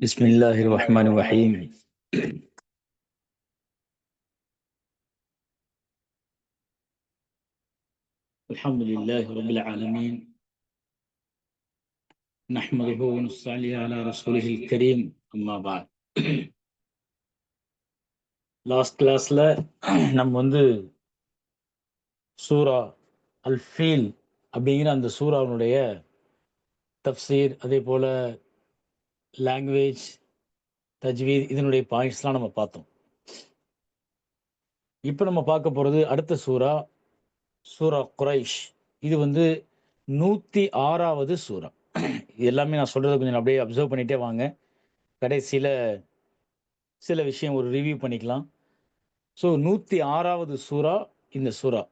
بسم الله الرحمن الرحيم. الحمد لله رب العالمين نحمده ونصلي على رسوله الكريم أما بعد. Last கிளாஸ்ல நம்ம சூரா அல் feel அப்படிங்கிற அந்த சூறாவுடைய தஃப்சீர், அதே போல லாங்குவேஜ், தஜ்வீத், இதனுடைய பாயிண்ட்ஸ்லாம் நம்ம பார்த்தோம். இப்போ நம்ம பார்க்க போகிறது அடுத்த சூரா, சூரா குரைஷ். இது 106வது சூரா. இது எல்லாமே நான் சொல்றதை கொஞ்சம் அப்படியே அப்சர்வ் பண்ணிட்டே வாங்க. கடைசியில் சில விஷயம் ஒரு ரிவ்யூ பண்ணிக்கலாம். ஸோ 106வது சூரா இந்த சூரா.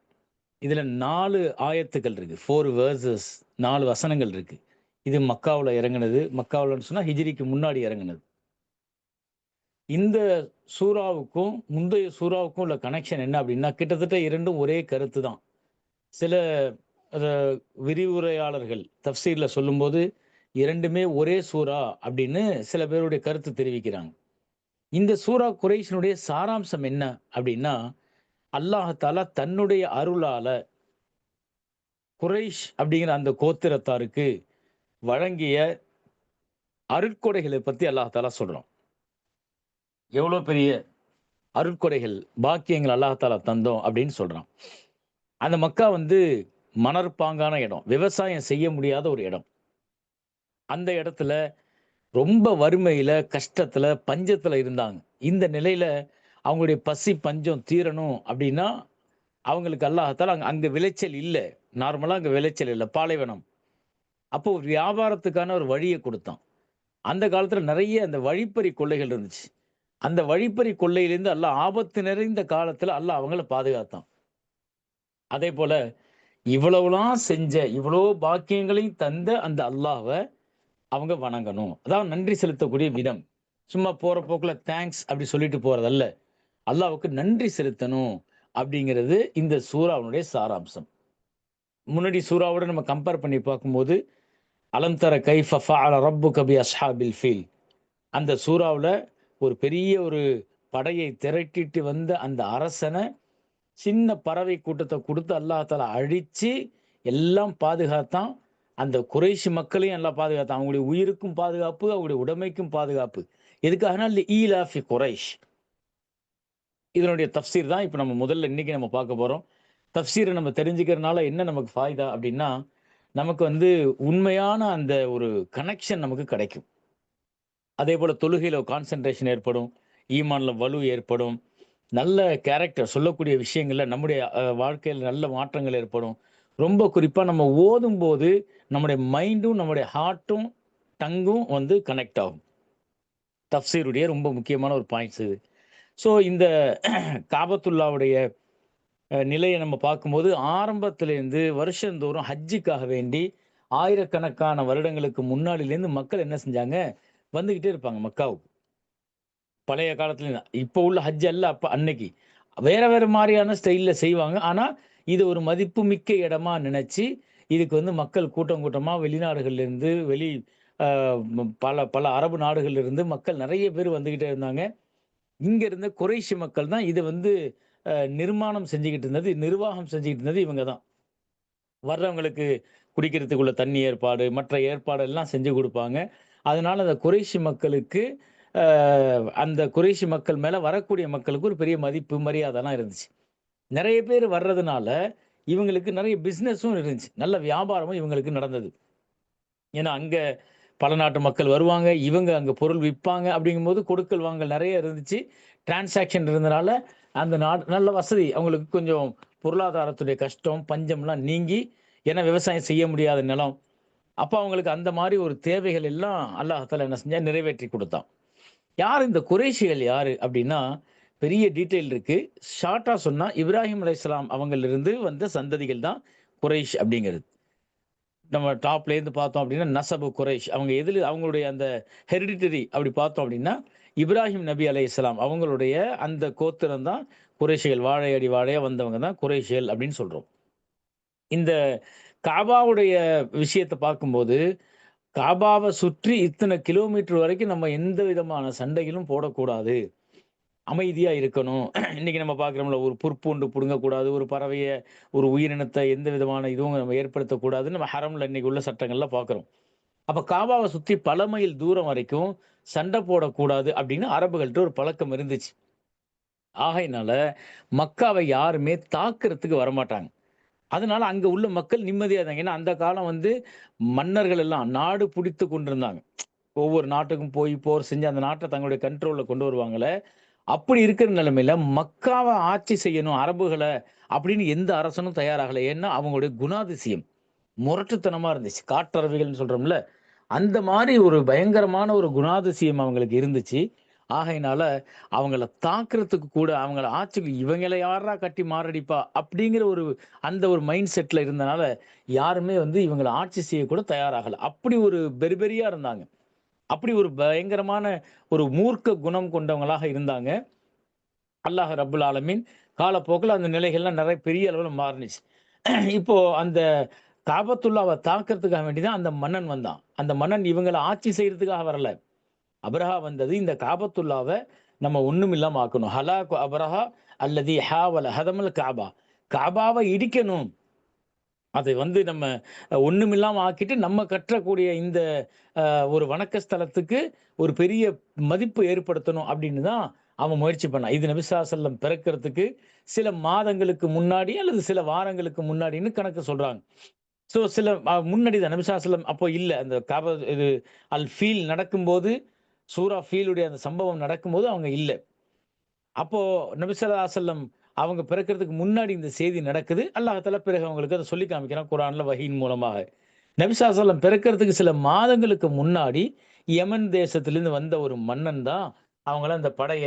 இதில் 4 ஆயத்துக்கள் இருக்கு, 4 வேர்சஸ், 4 வசனங்கள் இருக்கு. இது மக்காவில் இறங்குனது. மக்காவில்னு சொன்னால் ஹிஜ்ரிக்கு முன்னாடி இறங்குனது. இந்த சூறாவுக்கும் முந்தைய சூறாவுக்கும் உள்ள கனெக்ஷன் என்ன அப்படின்னா, கிட்டத்தட்ட இரண்டும் ஒரே கருத்து தான். சில விரிவுரையாளர்கள் தஃப்சீரில் சொல்லும்போது இரண்டுமே ஒரே சூறா அப்படின்னு சில பேருடைய கருத்து தெரிவிக்கிறாங்க. இந்த சூரா குரைஷினுடைய சாராம்சம் என்ன அப்படின்னா, அல்லாஹாலா தன்னுடைய அருளால குரைஷ் அப்படிங்கிற அந்த கோத்திரத்தாருக்கு வழங்கிய அருட்கொடைகளை பத்தி அல்லாஹாலா சொல்றோம். எவ்வளவு பெரிய அருட்கொடைகள், பாக்கியங்கள் அல்லாஹாலா தந்தோம் அப்படின்னு சொல்றான். அந்த மக்கா மணற்பாங்கான இடம், விவசாயம் செய்ய முடியாத ஒரு இடம். அந்த இடத்துல ரொம்ப வறுமையில, கஷ்டத்துல, பஞ்சத்துல இருந்தாங்க. இந்த நிலையில அவங்களுடைய பசி பஞ்சம் தீரணும் அப்படின்னா அவங்களுக்கு அல்லாஹால அங்க விளைச்சல் இல்ல. நார்மலா அங்க விளைச்சல் இல்ல, பாலைவனம். அப்போ ஒரு வியாபாரத்துக்கான ஒரு வழியை கொடுத்தான். அந்த காலத்துல நிறைய அந்த வழிப்பறி கொள்ளைகள் இருந்துச்சு. அந்த வழிப்பறி கொள்ளையிலிருந்து அல்லாஹ் ஆபத்து நிறைந்த காலத்துல அல்லாஹ் அவங்கள பாதுகாத்தான். அதே போல இவ்வளவுலாம் செஞ்ச, இவ்வளோ பாக்கியங்களையும் தந்த அந்த அல்லாஹ்வை அவங்க வணங்கணும். அதான் நன்றி செலுத்தக்கூடிய விதம். சும்மா போற போக்குல தேங்க்ஸ் அப்படி சொல்லிட்டு போறதல்ல. அல்லாஹ்வுக்கு நன்றி செலுத்தணும் அப்படிங்கிறது இந்த சூறாவுடைய சாராம்சம். முன்னாடி சூறாவோட நம்ம கம்பேர் பண்ணி பார்க்கும்போது, அலம் தர கைஃப ஃபஅல ரப்புக பி அஸ்ஹாபில் ஃபீல், அந்த சூறாவுல ஒரு பெரிய ஒரு படையை திரட்டிட்டு வந்த அந்த அரசனை சின்ன பறவை கூட்டத்தை கொடுத்து அல்லாஹ் தஆலா அழிச்சு எல்லாம் பாதுகாத்தான். அந்த குறைஷி மக்களையும் எல்லாம் பாதுகாத்தான். அவங்களுடைய உயிருக்கும் பாதுகாப்பு, அவங்களுடைய உடைமைக்கும் பாதுகாப்பு. எதுக்காகனா ஈலாஃபி குரைஷ். இதனுடைய தஃப்சீர் தான் இப்போ நம்ம முதல்ல இன்னைக்கு நம்ம பார்க்க போறோம். தஃப்சீரை நம்ம தெரிஞ்சுக்கிறதுனால என்ன நமக்கு ஃபாய்தா அப்படின்னா, நமக்கு உண்மையான அந்த ஒரு கனெக்ஷன் நமக்கு கிடைக்கும். அதே போல தொழுகையில கான்சென்ட்ரேஷன் ஏற்படும், ஈமான்ல வலு ஏற்படும், நல்ல கேரக்டர் சொல்லக்கூடிய விஷயங்கள்ல நம்முடைய வாழ்க்கையில் நல்ல மாற்றங்கள் ஏற்படும். ரொம்ப குறிப்பா நம்ம ஓதும்போது நம்முடைய மைண்டும் நம்முடைய ஹார்ட்டும் டங்கும் கனெக்ட் ஆகும். தஃப்சீருடைய ரொம்ப முக்கியமான ஒரு பாயிண்ட்ஸ் இது. ஸோ இந்த காபத்துல்லாவுடைய நிலையை நம்ம பார்க்கும்போது ஆரம்பத்திலேருந்து வருஷந்தோறும் ஹஜ்ஜுக்காக வேண்டி ஆயிரக்கணக்கான வருடங்களுக்கு முன்னாடிலேருந்து மக்கள் என்ன செஞ்சாங்க, வந்துகிட்டே இருப்பாங்க மக்காவுக்கு. பழைய காலத்துல இப்போ உள்ள ஹஜ் அல்ல, அப்ப அன்னைக்கு வேற வேற மாதிரியான ஸ்டைல்ல செய்வாங்க. ஆனா இது ஒரு மதிப்புமிக்க இடமா நினைச்சு இதுக்கு மக்கள் கூட்டம் கூட்டமா வெளிநாடுகள்ல இருந்து பல பல அரபு நாடுகள்ல இருந்து மக்கள் நிறைய பேர் வந்துகிட்டே இருந்தாங்க. இங்க இருந்த குறைஷி மக்கள் தான் இதை நிர்மாணம் செஞ்சுக்கிட்டு இருந்தது, நிர்வாகம் செஞ்சுக்கிட்டு இருந்தது இவங்க தான். வர்றவங்களுக்கு குடிக்கிறதுக்குள்ள தண்ணி ஏற்பாடு, மற்ற ஏற்பாடு எல்லாம் செஞ்சு கொடுப்பாங்க. அதனால அந்த குறைஷி மக்களுக்கு அந்த குறைஷி மக்கள் மேல வரக்கூடிய மக்களுக்கு ஒரு பெரிய மதிப்பு, மரியாதைலாம் இருந்துச்சு. நிறைய பேர் வர்றதுனால இவங்களுக்கு நிறைய பிசினஸும் இருந்துச்சு. நல்ல வியாபாரமும் இவங்களுக்கு நடந்தது. ஏன்னா அங்க பல நாட்டு மக்கள் வருவாங்க, இவங்க அங்க பொருள் விற்பாங்க. அப்படிங்கும்போது கொடுக்கல் வாங்கல் நிறைய இருந்துச்சு. டிரான்சாக்ஷன் இருந்தனால அந்த நாடு நல்ல வசதி. அவங்களுக்கு கொஞ்சம் பொருளாதாரத்துடைய கஷ்டம், பஞ்சம்லாம் நீங்கி, ஏன்னா விவசாயம் செய்ய முடியாத நிலம். அப்ப அவங்களுக்கு அந்த மாதிரி ஒரு தேவைகள் எல்லாம் அல்லாஹ் தஆலா என்ன செஞ்சா நிறைவேற்றி கொடுத்தான். யார் இந்த குறைஷிகள் யாரு அப்படின்னா, பெரிய டீட்டெயில் இருக்கு. ஷார்ட்டா சொன்னா இப்ராஹிம் அலைஹிஸ்ஸலாம் அவங்களிலிருந்து வந்த சந்ததிகள் தான் குறைஷ் அப்படிங்கிறது. நம்ம டாப்லேருந்து பார்த்தோம் அப்படின்னா நசபு குறைஷ். அவங்க எதில அவங்களுடைய அந்த ஹெரிடிட்டரி அப்படி பார்த்தோம் அப்படின்னா, இப்ராஹிம் நபி அலைஹிஸ்ஸலாம் அவங்களுடைய அந்த கோத்திரம் தான் குறைஷிகள். வாழையடி வாழையா வந்தவங்க தான் குறைஷிகள் அப்படின்னு சொல்றோம். இந்த கஅபாவுடைய விஷயத்த பார்க்கும்போது, காபாவை சுற்றி இத்தனை கிலோமீட்டர் வரைக்கும் நம்ம எந்த விதமான சண்டைகளும் போடக்கூடாது. அமைதியா இருக்கணும். இன்னைக்கு நம்ம பார்க்குறோம்ல, ஒரு புற்பூண்டு புடுங்கக்கூடாது. ஒரு பறவைய, ஒரு உயிரினத்த எந்த விதமான இதுவும் நம்ம ஏற்படுத்தக்கூடாதுன்னு நம்ம ஹரம்ல இன்னைக்கு உள்ள சட்டங்கள்ல பார்க்குறோம். அப்ப காபாவ சுத்தி பல மைல் தூரம் வரைக்கும் சண்டை போடக்கூடாது அப்படின்னு அரபுகள்ட்ட ஒரு பழக்கம் இருந்துச்சு. ஆகையினால மக்காவை யாருமே தாக்குறதுக்கு வரமாட்டாங்க. அதனால அங்க உள்ள மக்கள் நிம்மதியா இருந்தாங்க. ஏன்னா அந்த காலம் வந்து மன்னர்கள் எல்லாம் நாடு புடித்து கொண்டிருந்தாங்க. ஒவ்வொரு நாட்டுக்கும் போய் போர் செஞ்சு அந்த நாட்ட தங்களுடைய கண்ட்ரோல்ல கொண்டு வருவாங்கல்ல. அப்படி இருக்கிற நிலைமையில மக்காவ ஆட்சி செய்யணும் அரபுகள அப்படின்னு எந்த அரசனும் தயாராகல. ஏன்னா அவங்களுடைய குணாதிசயம் முரட்டுத்தனமா இருந்துச்சு. காட்டரவைகள்னு சொல்றோம்ல. அந்த மாரி ஒரு பயங்கரமான ஒரு குணாதிசயம் அவங்களுக்கு இருந்துச்சு. ஆகையினால அவங்கள தாக்குறதுக்கு கூட அவங்கள ஆட்சிக்கு இவங்கள யார்றா கட்டி மாரடிப்பா? அப்படிங்கிற ஒரு அந்த ஒரு மைண்ட் செட்ல இருந்தனால, யாருமே வந்து இவங்கள ஆட்சி செய்யக்கூட தயாராகல. அப்படி ஒரு பெர்பெரியா இருந்தாங்க. அப்படி ஒரு பயங்கரமான ஒரு மூர்க்க குணம் கொண்டவங்களாக இருந்தாங்க. அல்லாஹ் ரப்புல் ஆலமீன் காலப்போக்குல அந்த நிலைகள்லாம் நெறைய பெரிய அளவுல மாறுனுச்சு. இப்போ அந்த காபத்துல்லாவ தாக்குறதுக்காக வேண்டி தான் அந்த மன்னன் வந்தான். அந்த மன்னன் இவங்கள ஆட்சி செய்றதுக்காக வரல. அப்ரஹா வந்தது இந்த காபத்துல்லாவ நம்ம ஒண்ணுமில்லாம ஆக்கணும். ஹலாகு அப்ரஹா அல்லதி ஹாவல ஹதமல் கஅபா. கஅபாவ இடிக்கணும். அதை வந்து நம்ம ஒண்ணுமில்லாம ஆக்கிட்டு, நம்ம கற்றக்கூடிய இந்த ஒரு வணக்க ஸ்தலத்துக்கு ஒரு பெரிய மதிப்பு ஏற்படுத்தணும் அப்படின்னு தான் அவன் முயற்சி பண்ணான். இது நபி ஸல்லல்லாஹு அலைஹி வஸல்லம் பிறக்கறதுக்கு சில மாதங்களுக்கு முன்னாடி அல்லது சில வாரங்களுக்கு முன்னாடின்னு கணக்கு சொல்றாங்க. சில முன்னாடி தான் நபி ஸல்லல்லாஹு அலைஹி வஸல்லம் அப்போ இல்ல. அந்த இது அல் ஃபீல் நடக்கும்போது, சூரா ஃபீலுடைய அந்த சம்பவம் நடக்கும்போது அவங்க இல்ல. அப்போ நபி ஸல்லல்லாஹு அலைஹி வஸல்லம் அவங்க பிறக்கறதுக்கு முன்னாடி இந்த செய்தி நடக்குது. அல்லாஹ் தஆலா பிறகு அவங்களுக்கு அத சொல்லி காமிக்கிறான் குர்ஆன்ல வஹீயின் மூலமாக. நபி ஸல்லல்லாஹு அலைஹி வஸல்லம் பிறக்கறதுக்கு சில மாதங்களுக்கு முன்னாடி யமன் தேசத்திலிருந்து வந்த ஒரு மன்னன் தான் அவங்கள அந்த படைய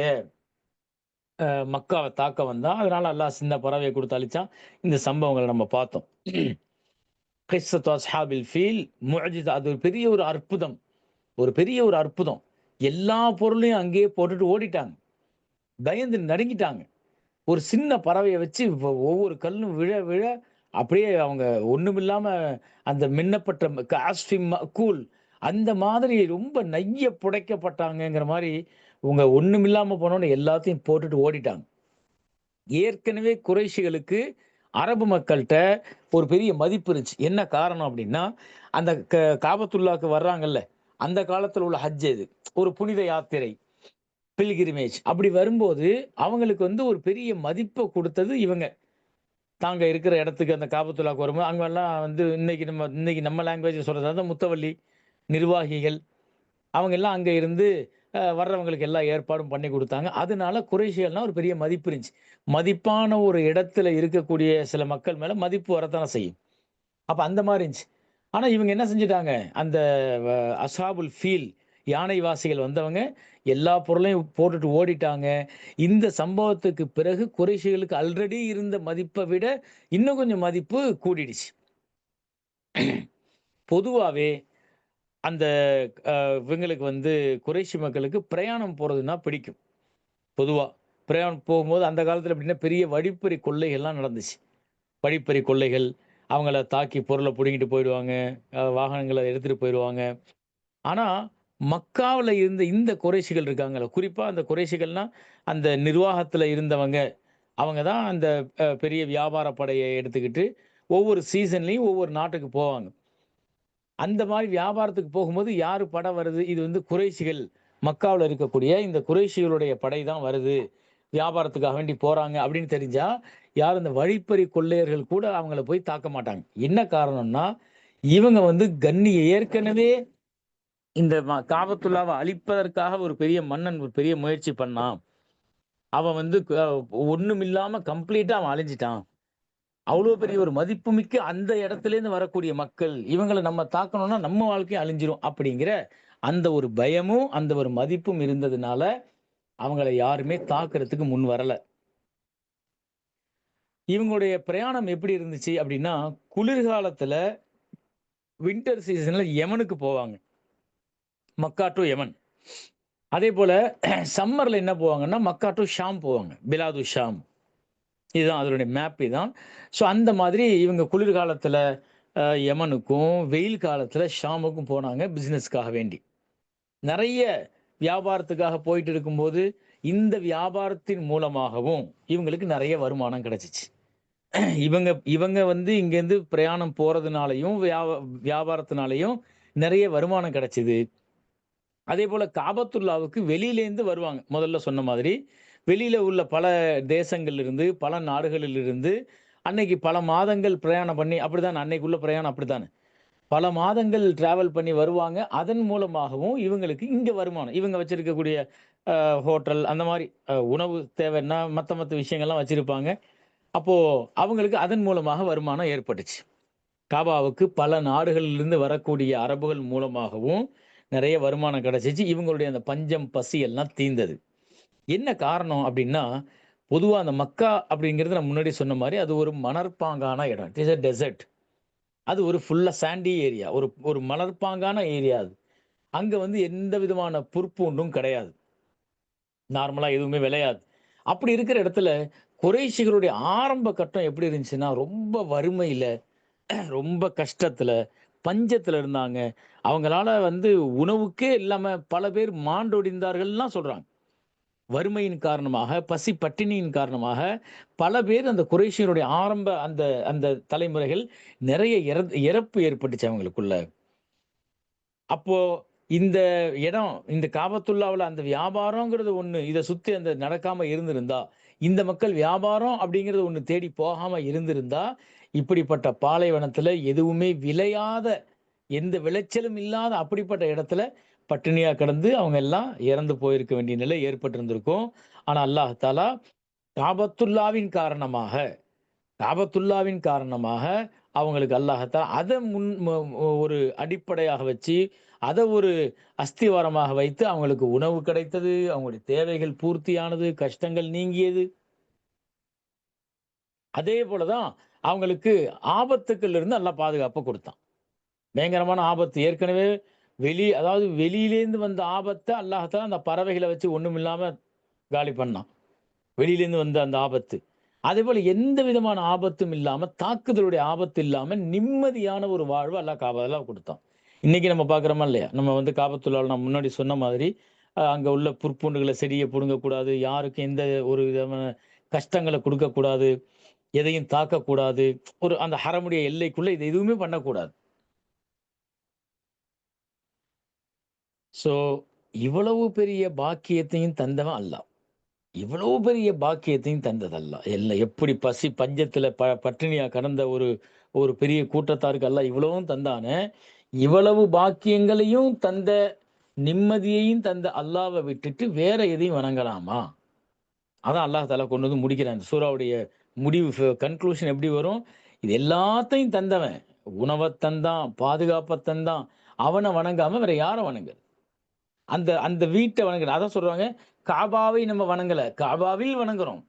மக்காவ தாக்க வந்தான். அதனால அல்லாஹ் சின்ன பறவைய குடுத்து அழிச்சான். இந்த சம்பவங்கள நம்ம பார்த்தோம். கிஸ்ஸத்து அஸ்ஹாபில் ஃபீல் முஅஜிஸா அது ஒரு பெரிய ஒரு அற்புதம். ஒரு பெரிய ஒரு அற்புதம். எல்லா பொருளையும் அங்கேயே போட்டுட்டு ஓடிட்டாங்க. பயந்து நடுங்கிட்டாங்க. ஒரு சின்ன பறவைய வச்சு ஒவ்வொரு கல்லும் விழ, விழ அப்படியே அவங்க ஒண்ணுமில்லாம அந்த மின்னப்பட்ட காஸ்ஃபிம் மஅகூல் அந்த மாதிரி ரொம்ப நைய புடைக்கப்பட்டாங்கங்கிற மாரி, இவங்க ஒண்ணுமில்லாம போனோனே எல்லாத்தையும் போட்டுட்டு ஓடிட்டாங்க. ஏற்கனவே குறைஷிகளுக்கு அரபு மக்கள்ட்ட ஒரு பெரிய மதிப்பு இருந்துச்சு. என்ன காரணம் அப்டின்னா, அந்த காபத்துல்லாஹ்க்கு வர்றாங்கல்ல, அந்த காலத்துல உள்ள ஹஜ் இது. ஒரு புனித யாத்திரை. பில்கிரிமேஜ் அப்படி வரும்போது, அவங்களுக்கு வந்து ஒரு பெரிய மதிப்ப குடுத்தது இவங்க. தாங்க இருக்கிற இடத்துக்கு அந்த காபத்துல்லாக்கு வரும்போது, அங்கலாம் வந்து இன்னைக்கு நம்ம லாங்குவேஜ்ல சொல்றதா இருந்தா முத்தவல்லி, நிர்வாகிகள் அவங்க எல்லாம் அங்க இருந்து வர்றவங்களுக்கு எல்லா ஏற்பாடும் பண்ணி குடுத்தாங்க. அதனால குறைஷிகள்னா ஒரு பெரிய மதிப்பு இருந்துச்சு. மதிப்பான ஒரு இடத்துல இருக்கக்கூடிய சில மக்கள் மேல மதிப்பு வரத்தானே செய்யும். அப்ப அந்த மாரி இருந்துச்சு. ஆனா இவங்க என்ன செஞ்சுட்டாங்க, அந்த வ அஸ்ஹாபுல் ஃபீல் யானைவாசிகள் வந்தவங்க எல்லா பொருளையும் போட்டுட்டு ஓடிட்டாங்க. இந்த சம்பவத்துக்கு பிறகு குறைஷிகளுக்கு ஆல்ரெடி இருந்த மதிப்ப விட இன்னும் கொஞ்சம் மதிப்பு கூடிடுச்சு. பொதுவாவே அந்த இவங்களுக்கு வந்து குறைஷி மக்களுக்கு பிரயாணம் போறதுன்னா பிடிக்கும். பொதுவா. பிரயாணம் போகும்போது அந்த காலத்துல எப்படின்னா பெரிய வழிப்பறி கொள்ளைகள்லாம் நடந்துச்சு. வழிப்பறி கொள்ளைகள், அவங்கள தாக்கி பொருள புடுங்கிட்டு போயிடுவாங்க. வாகனங்கள எடுத்துட்டு போயிருவாங்க. ஆனா, மக்காவுல இருந்த இந்த குறைஷிகள் இருக்காங்கல்ல, குறிப்பா அந்த குறைஷிகள்னா, அந்த நிர்வாகத்துல இருந்தவங்க. அவங்க தான் அந்த பெரிய வியாபார படைய எடுத்துக்கிட்டு, ஒவ்வொரு சீசன்லயும் ஒவ்வொரு நாட்டுக்கு போவாங்க. அந்த மாரி வியாபாரத்துக்கு போகும்போது, யாரு படை வருது? இது வந்து குறைஷிகள். மக்காவுல இருக்கக்கூடிய இந்த குறைஷிகளுடைய படை தான் வருது. வியாபாரத்துக்காக வேண்டி போறாங்க அப்படின்னு தெரிஞ்சா, யாரும் இந்த வழிப்பறி கொள்ளையர்கள் கூட அவங்கள போய் தாக்க மாட்டாங்க. என்ன காரணம்னா, இவங்க வந்து ஏற்கனவே இந்த காபத்துல்லாவ அழிப்பதற்காக ஒரு பெரிய மன்னன் ஒரு பெரிய முயற்சி பண்ணான். அவன் வந்து ஒண்ணுமில்லாம கம்ப்ளீட்டா அவன் அழிஞ்சுட்டான். அவ்வளோ பெரிய ஒரு மதிப்புமிக்க அந்த இடத்துலேருந்து வரக்கூடிய மக்கள், இவங்கள நம்ம தாக்கணும்னா நம்ம வாழ்க்கையும் அழிஞ்சிரும் அப்படிங்கிற அந்த ஒரு பயமும், அந்த ஒரு மதிப்பும் இருந்ததுனால, அவங்கள யாருமே தாக்குறதுக்கு முன் வரல. இவங்களுடைய பிரயாணம் எப்படி இருந்துச்சு அப்படின்னா, குளிர்காலத்துல வின்டர் சீசன்ல யமனுக்கு போவாங்க. மக்கா டூ யமன். அதேபோல சம்மர்ல என்ன போவாங்கன்னா, மக்கா டூ ஷாம் போவாங்க. பிலாது ஷாம். இதுதான் அதனுடைய மேப் இதான். அந்த மாதிரி இவங்க குளிர்காலத்துல யமனுக்கும், வெயில் காலத்துல ஷாமுக்கும் போனாங்க பிசினஸ்க்காக வேண்டி. நெறைய வியாபாரத்துக்காக போயிட்டு இருக்கும்போது, இந்த வியாபாரத்தின் மூலமாகவும் இவங்களுக்கு நெறைய வருமானம் கிடைச்சுச்சு. இவங்க இவங்க வந்து இங்கேருந்து பிரயாணம் போறதுனாலயும், வியாபாரத்தினாலயும் நெறைய வருமானம் கிடைச்சது. அதேபோல காபத்துல்லாவுக்கு வெளியிலேருந்து வருவாங்க. முதல்ல சொன்ன மாதிரி, வெளியில உள்ள பல தேசங்கள்லிருந்து, பல நாடுகளிலிருந்து அன்னைக்கு பல மாதங்கள் பிரயாணம் பண்ணி அப்படித்தானே அன்னைக்குள்ள பிரயாணம் அப்படித்தானே. பல மாதங்கள் டிராவல் பண்ணி வருவாங்க. அதன் மூலமாகவும் இவங்களுக்கு இங்க வருமானம். இவங்க வச்சிருக்கக்கூடிய ஹோட்டல் அந்த மாரி உணவு தேவைன்னா மத்த மத்த விஷயங்கள்லாம் வச்சிருப்பாங்க. அப்போ அவங்களுக்கு அதன் மூலமாக வருமானம் ஏற்பட்டுச்சு. காபாவுக்கு பல நாடுகளிலிருந்து வரக்கூடிய அரபுகள் மூலமாகவும் நெறைய வருமானம் கிடைச்சுச்சு. இவங்களுடைய அந்த பஞ்சம், பசி எல்லாம் தீர்ந்தது. என்ன காரணம் அப்டின்னா, பொதுவா அந்த மக்கா அப்படிங்கிறது நான் முன்னாடி சொன்ன மாரி அது ஒரு மணற்பாங்கான இடம். It is a desert. அது ஒரு ஃபுல்லா சாண்டி ஏரியா. ஒரு ஒரு மணற்பாங்கான ஏரியா அது. அங்க வந்து எந்த விதமான புற்பூண்டும் கிடையாது. நார்மலா எதுவுமே விளையாது. அப்படி இருக்கிற இடத்துல குறைஷிகளுடைய ஆரம்ப கட்டம் எப்படி இருந்துச்சுன்னா, ரொம்ப வறுமையில, ரொம்ப கஷ்டத்துல, பஞ்சத்துல இருந்தாங்க. அவங்களால வந்து உணவுக்கே இல்லாம பல பேர் மாண்டொடிந்தார்கள்லாம் சொல்றாங்க. வறுமையின் காரணமாக, பசி பட்டினியின் காரணமாக பல பேர் அந்த குறைஷியருடைய ஆரம்ப அந்த அந்த தலைமுறைகள் நெறைய இறப்பு ஏற்பட்டுச்சு அவங்களுக்குள்ள. அப்போ இந்த இடம், இந்த காபத்துல்லாவுல அந்த வியாபாரங்கிறது ஒண்ணு, இத சுத்தி அந்த நடக்காம இருந்திருந்தா, இந்த மக்கள் வியாபாரம் அப்படிங்கிறது ஒண்ணு தேடி போகாம இருந்திருந்தா, இப்படிப்பட்ட பாலைவனத்துல எதுவுமே விளையாத, எந்த விளைச்சலும் இல்லாத அப்படிப்பட்ட இடத்துல பட்டினியா கிடந்து அவங்க எல்லாம் இறந்து போயிருக்க வேண்டிய நிலை ஏற்பட்டிருந்திருக்கும். ஆனா அல்லாஹ் தஆலா காபத்துல்லாவின் காரணமாக காபத்துல்லாவின் காரணமாக அவங்களுக்கு அல்லாஹ் தஆலா அத முன் ஒரு அடிப்படையாக வச்சு, அத ஒரு அஸ்திவாரமாக வைத்து அவங்களுக்கு உணவு கிடைத்தது, அவங்களுடைய தேவைகள் பூர்த்தியானது, கஷ்டங்கள் நீங்கியது. அதே போல தான் அவங்களுக்கு ஆபத்துக்கள் இருந்து அல்லாஹ் பாதுகாப்ப குடுத்தான். பயங்கரமான ஆபத்து ஏற்கனவே அதாவது வெளியிலேருந்து வந்த ஆபத்த அல்லாஹ் தஆலா அந்த பறவைகள வச்சு ஒண்ணுமில்லாம காலி பண்ணான். வெளியிலேருந்து வந்த அந்த ஆபத்து. அதேபோல எந்த விதமான ஆபத்தும் இல்லாம, தாக்குதலுடைய ஆபத்து இல்லாம, நிம்மதியான ஒரு வாழ்வு அல்லாஹ் காபால குடுத்தான். இன்னைக்கு நம்ம பார்க்கிறோமா இல்லையா? நம்ம வந்து காபத்துல்லாஹ்ல நான் முன்னாடி சொன்ன மாதிரி, அங்க உள்ள புற்பூண்டுகள செடிய புடுங்கக்கூடாது. யாருக்கும் எந்த ஒரு விதமான கஷ்டங்கள குடுக்கக்கூடாது. எதையும் தாக்கக்கூடாது. ஒரு அந்த ஹரமுடைய எல்லைக்குள்ள இது எதுவுமே பண்ணக்கூடாது. ஸோ, இவ்வளவு பெரிய பாக்கியத்தையும் தந்தவன் அல்லாஹ். இவ்வளவு பெரிய பாக்கியத்தையும் தந்தது அல்லாஹ். எப்படி பசி பஞ்சத்தில பட்டினியா கடந்த ஒரு ஒரு பெரிய கூட்டத்தாருக்கு அல்லாஹ் இவ்வளவும் தந்தானே, இவ்வளவு பாக்கியங்களையும் தந்த, நிம்மதியையும் தந்த அல்லாஹ்வ விட்டுட்டு வேற எதையும் வணங்கலாமா? அதான் அல்லாஹ் தஆலா கொண்டு வந்து முடிக்கிறான். இந்த சூராவுடைய முடிவு கன்க்ளூஷன் எப்படி வரும்? இது எல்லாத்தையும் தந்தவன். உணவ தந்தான், பாதுகாப்ப தந்தான். அவன வணங்காம வேற யார வணங்குறது? அந்த அந்த வீட்ட வணங்குறோம். அதான் சொல்றாங்க, காபாவை நம்ம வணங்கல. காபாவில் வணங்குறோம்.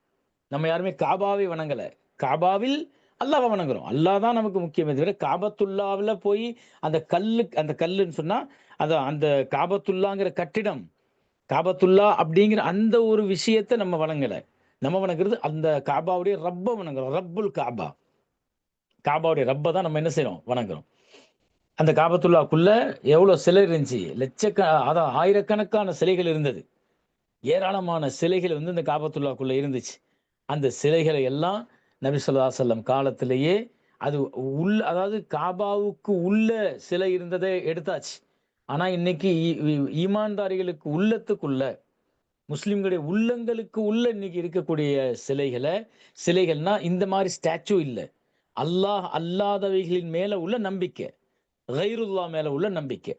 நம்ம யாருமே காபாவை வணங்கல. காபாவில் அல்லாஹ்வ வணங்குறோம். அல்லாஹ் தான் நமக்கு முக்கியமே தவிர, காபத்துல்லாவுல போய் அந்த கல்லுன்னு சொன்னா, அதான் அந்த காபத்துல்லாங்கிற கட்டிடம், காபத்துல்லா அப்படிங்கிற அந்த ஒரு விஷயத்த நம்ம வணங்கல. நம்ம வணங்குறது அந்த காபாவுடைய ரப்ப வணங்குறோம். ரப்புல் காபா. காபாவுடைய ரப்ப தான் நம்ம என்ன செய்றோம்? வணங்குறோம். அந்த காபத்துல்லாக்குள்ள எவ்வளோ சிலை இருந்துச்சு? அதான் ஆயிரக்கணக்கான சிலைகள் இருந்தது. ஏராளமான சிலைகள் வந்து இந்த காபத்துல்லாக்குள்ள இருந்துச்சு. அந்த சிலைகளை எல்லாம் நபி ஸல்லல்லாஹு அலைஹி வஸல்லம் காலத்திலேயே அது அதாவது காபாவுக்கு உள்ள சிலை இருந்ததை எடுத்தாச்சு. ஆனா இன்னைக்கு ஈமான்தாரிகளுக்கு உள்ளத்துக்குள்ள, முஸ்லிம்களுடைய உள்ளங்களுக்கு உள்ள இன்னைக்கு இருக்கக்கூடிய சிலைகள்னா இந்த மாரி ஸ்டாச்சு இல்ல. அல்லாஹ் அல்லாதவைகளின் மேல உள்ள நம்பிக்கை. கைருல்லாஹ் மேல உள்ள நம்பிக்கை.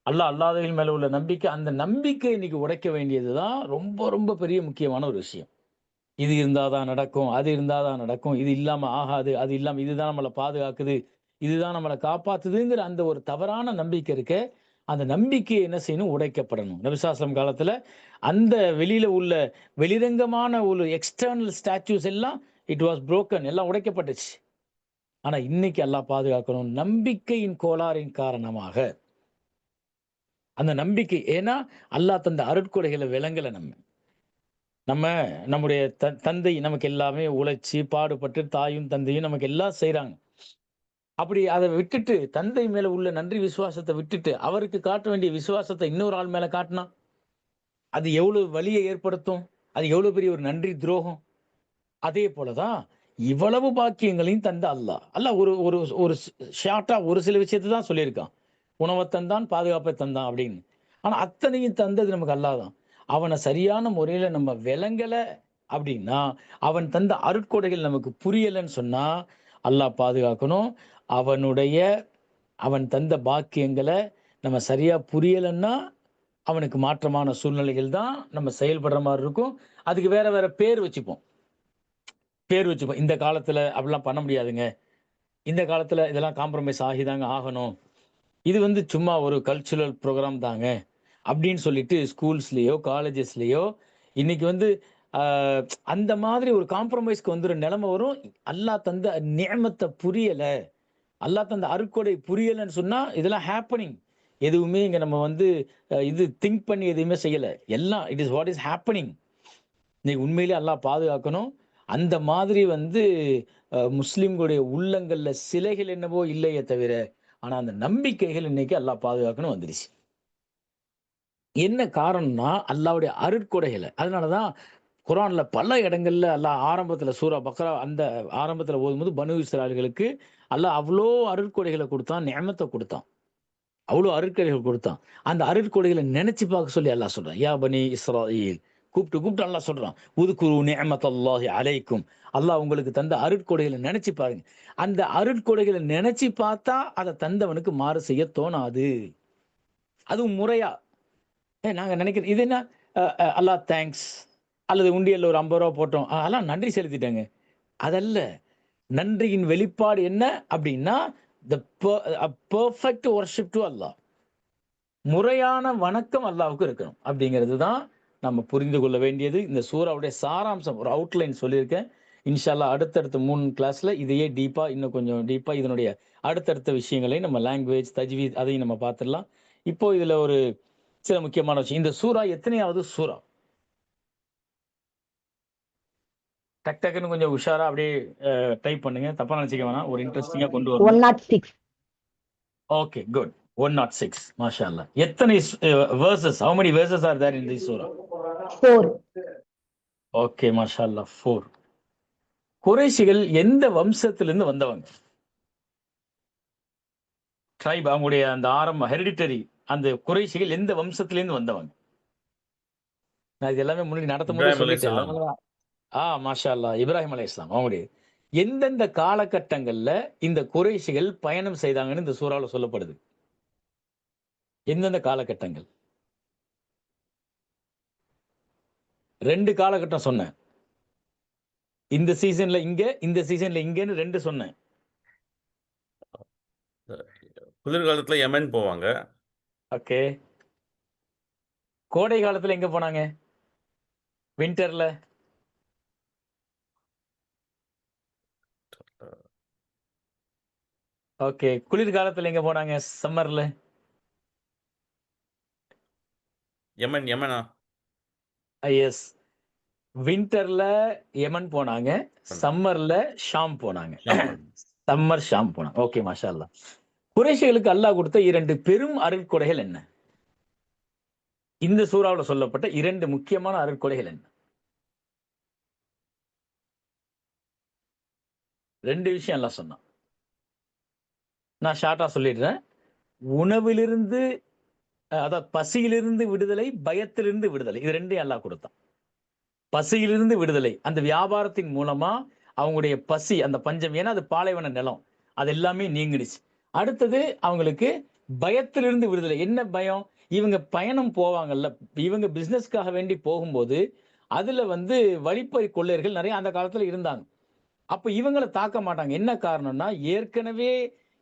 அல்லாஹ் அல்லாதவைகள் மேல உள்ள நம்பிக்கை. அந்த நம்பிக்கைய இன்னைக்கு உடைக்க வேண்டியது தான் ரொம்ப ரொம்ப பெரிய முக்கியமான ஒரு விஷயம். இது இருந்தா தான் நடக்கும். அது இருந்தா தான் நடக்கும். இது இல்லாம ஆகாது. அது இல்லாம இதுதான் நம்மள பாதுகாக்குது. இதுதான் நம்மள காப்பாத்துதுங்கிற அந்த ஒரு தவறான நம்பிக்கை இருக்கே, அந்த நம்பிக்கைய என்ன செய்யணும்? உடைக்கப்படணும். நபி ஸல்லல்லாஹு அலைஹி வஸல்லம் காலத்துல அந்த வெளியில உள்ள வெளிரங்கமான ஒரு எக்ஸ்டர்னல் ஸ்டாச்சூஸ் எல்லாம் இட் வாஸ் புரோக்கன் எல்லாம் உடைக்கப்பட்டுச்சு. ஆனா இன்னைக்கு அல்லாஹ் பாதுகாக்கணும். நம்பிக்கையின் கோளாறின் காரணமாக, அந்த நம்பிக்கை ஏன்னா அல்லாஹ் தந்த அருட்கொடைகள விளங்கல நம்ம. நம்ம நம்முடைய தந்தை நமக்கு எல்லாமே உழைச்சு, பாடுபட்டு தாயும், தந்தையும் நமக்கு எல்லாம் செய்றாங்க. அப்படி அதை விட்டுட்டு தந்தை மேல உள்ள நன்றி விசுவாசத்தை விட்டுட்டு அவருக்கு காட்ட வேண்டிய விசுவாசத்தை இன்னொரு ஆள் மேல காட்டினா அது எவ்வளவு வலியை ஏற்படுத்தும், அது எவ்வளவு பெரிய ஒரு நன்றி துரோகம். அதே போலதான் இவ்வளவு பாக்கியங்களையும் தந்த அல்லாஹ் அல்லாஹ் ஒரு ஒரு ஒரு ஷார்ட்டா ஒரு சில விஷயத்தை தான் சொல்லியிருக்கான். உணவை தந்தான், பாதுகாப்பை தந்தான் அப்படின்னு. ஆனா அத்தனையும் தந்தது நமக்கு அல்லாஹ் தான். அவனை சரியான முறையில நம்ம விளங்கல அப்படின்னா, அவன் தந்த அருட்கொடைகள் நமக்கு புரியலன்னு சொன்னா, அல்லாஹ் பாதுகாக்கணும். அவனுடைய அவன் தந்த பாக்கியங்களை நம்ம சரியா புரியலன்னா, அவனுக்கு மாற்றமான சூழ்நிலைகள் தான் நம்ம செயல்படுற மாதிரி இருக்கும். அதுக்கு வேற வேற பேர் வச்சுப்போம். இந்த காலத்துல அப்படிலாம் பண்ண முடியாதுங்க. இந்த காலத்துல இதெல்லாம் காம்ப்ரமைஸ் ஆகிதாங்க ஆகணும். இது வந்து சும்மா ஒரு கல்ச்சுரல் ப்ரோகிராம் தாங்க. அப்படின்னு சொல்லிட்டு ஸ்கூல்ஸ்லயோ, காலேஜஸ்லயோ இன்னைக்கு வந்து அ அந்த மாதிரி ஒரு காம்ப்ரமைஸ்க்கு வந்துற நிலைமை வரும். அல்லாஹ் தந்த நிஅமத்த புரியல. அல்லாஹ் தந்த அருட்கொடை புரியலன்னு சொன்னா, இதெல்லாம் ஹேப்பனிங். எதுவுமே இங்க நம்ம வந்து இது திங்க் பண்ணி எதுவுமே செய்யல. எல்லாம் it is what is happening. இன்னைக்கு உண்மையிலேயே அல்லாஹ் பாதுகாக்கணும். அந்த மாதிரி வந்து முஸ்லிம்களுடைய உள்ளங்கள்ல சிலைகள் என்னவோ இல்லையே தவிர, ஆனா அந்த நம்பிக்கைகள் இன்னைக்கு அல்லாஹ் பாதுகாக்கணும் வந்துருச்சு. என்ன காரணம்னா, அல்லாஹ்வுடைய அருட்கொடைகள. அதனால தான் குர்ஆன்ல பல இடங்கள்ல அல்லாஹ் ஆரம்பத்துல சூரா பக்ரா அந்த ஆரம்பத்துல ஓதும்போது பனு இஸ்ராயல்களுக்கு அல்லாஹ் அவ்ளோ அருட்கொடைகள குடுத்தான், நிஅமத்த குடுத்தான். அவ்ளோ அருட்கொடைகள் குடுத்தான். அந்த அருட்கொடைகள நெனச்சு பார்க்க சொல்லி அல்லாஹ் சொல்றான். யா பனி இஸ்ராயீல் கூப்பிட்டு கூப்பிட்டு அல்லாஹ் சொல்றான். உத்குரு நிஅமத்தல்லாஹி அலைக்கும். அல்லாஹ் உங்களுக்கு தந்த அருட்கொடைகள நெனச்சு பாருங்க. அந்த அருட்கொடைகள நெனச்சு பார்த்தா, அத தந்தவனுக்கு மாறு செய்ய தோணாது. அதுவும் முறையா. நாங்க நினைக்கிறது இது என்ன அல்லாஹ் தேங்க்ஸ் அல்லது உண்டியல்ல ஒரு ரூ. 50 போட்டோம். அதெல்லாம் நன்றி செலுத்திட்டேங்க. அதல்ல. நன்றியின் வெளிப்பாடு என்ன அப்டின்னா, த பெர்ஃபெக்ட் வொர்ஷிப் டூ அல்லாஹ். முறையான வணக்கம் அல்லாஹ்வுக்கு இருக்கணும். அப்படிங்கிறது தான் நம்ம புரிந்து கொள்ள வேண்டியது. இந்த சூராவுடைய சாராம்சம் ஒரு அவுட்லைன் சொல்லியிருக்கேன். இன்ஷா அல்லாஹ் அடுத்தடுத்த 3 கிளாஸ்ல இதையே டீப்பா இன்னும் கொஞ்சம் டீப்பா இதனுடைய அடுத்தடுத்த விஷயங்களை நம்ம லாங்குவேஜ், தஜ்வீத் அதையும் நம்ம பார்த்துடலாம். இப்போ இதுல ஒரு சில முக்கியமான விஷயம். இந்த சூரா எத்தனையாவது சூரா? டக் டக்குன்னு கொஞ்சம் உஷாரா அப்படியே டைப் பண்ணுங்க. தப்பா நினைச்சுக்க வேணாம். ஒரு இன்ட்ரஸ்டிங்கா கொண்டு வரணும். 106. Okay, good. 106. மாஷா அல்லாஹ். எத்தனை verses? How many verses are there in this surah? 4. Okay, மாஷா அல்லாஹ் 4. குறைஷிகள் எந்த வம்சத்திலிருந்து வந்தவங்க? ட்ரைப் அவங்களுடைய அந்த ஆரம்ப ஹெரிடிட்டரி அந்த குறைஷிகள் எந்த வம்சத்திலிருந்து வந்தவங்க? நான் இது எல்லாமே முன்னாடி நடத்தும் போதே இப்ராஹிம் சொல்லிட்டேன். அலைஹிஸ்ஸலாம். அதனால மாஷா அல்லாஹ் இப்ராஹிம் அலைஹிஸ்ஸலாம் அவங்களுடைய எந்தெந்த காலகட்டங்கள்ல இந்த குறைஷிகள் பயணம் செய்தாங்கன்னு இந்த சூறாவுல சொல்லப்படுது? எந்தெந்த காலகட்டங்கள்? 2 காலகட்டம் சொன்னேன். இந்த சீசன்ல இங்க, இந்த சீசன்ல இங்கன்னு 2 சொன்னேன். குளிர்காலத்துல யமன் போவாங்க. ஓகே. கோடை காலத்துல எங்க போனாங்க? வின்டர்ல? ஓகே. குளிர்காலத்துல எங்க போனாங்க? சம்மர்ல? யமனா? எஸ். வின்டர்ல யமன் போனாங்க. சம்மர்ல ஷாம் போனாங்க. சம்மர் ஷாம் போனாங்க. ஓகே, மாஷா அல்லாஹ். குறைஷிகளுக்கு அல்லாஹ் கொடுத்த 2 பெரும் அருட்கொடைகள் என்ன? இந்த சூறாவுல சொல்லப்பட்ட 2 முக்கியமான அருட்கொடைகள் என்ன? 2 விஷயம் அல்லாஹ் சொன்னான். நான் ஷார்ட்டா சொல்லிடுறேன். உணவிலிருந்து அதாவது பசியிலிருந்து விடுதலை, பயத்திலிருந்து விடுதலை. இது 2யும் அல்லாஹ் கொடுத்தான். பசியிலிருந்து விடுதலை. அந்த வியாபாரத்தின் மூலமா அவங்களுடைய பசி, அந்த பஞ்சம். ஏன்னா அது பாலைவன நிலம். அது எல்லாமே நீங்கிடுச்சு. அடுத்தது அவங்களுக்கு பயத்திலிருந்து விடுதலை. என்ன பயம்? இவங்க பயணம் போவாங்கல்ல, இவங்க பிசினஸ்க்காக வேண்டி போகும்போது, அதுல வந்து வழிப்பறி கொள்ளையர்கள் நெறைய அந்த காலத்துல இருந்தாங்க. அப்ப இவங்கள தாக்க மாட்டாங்க. என்ன காரணம்னா, ஏற்கனவே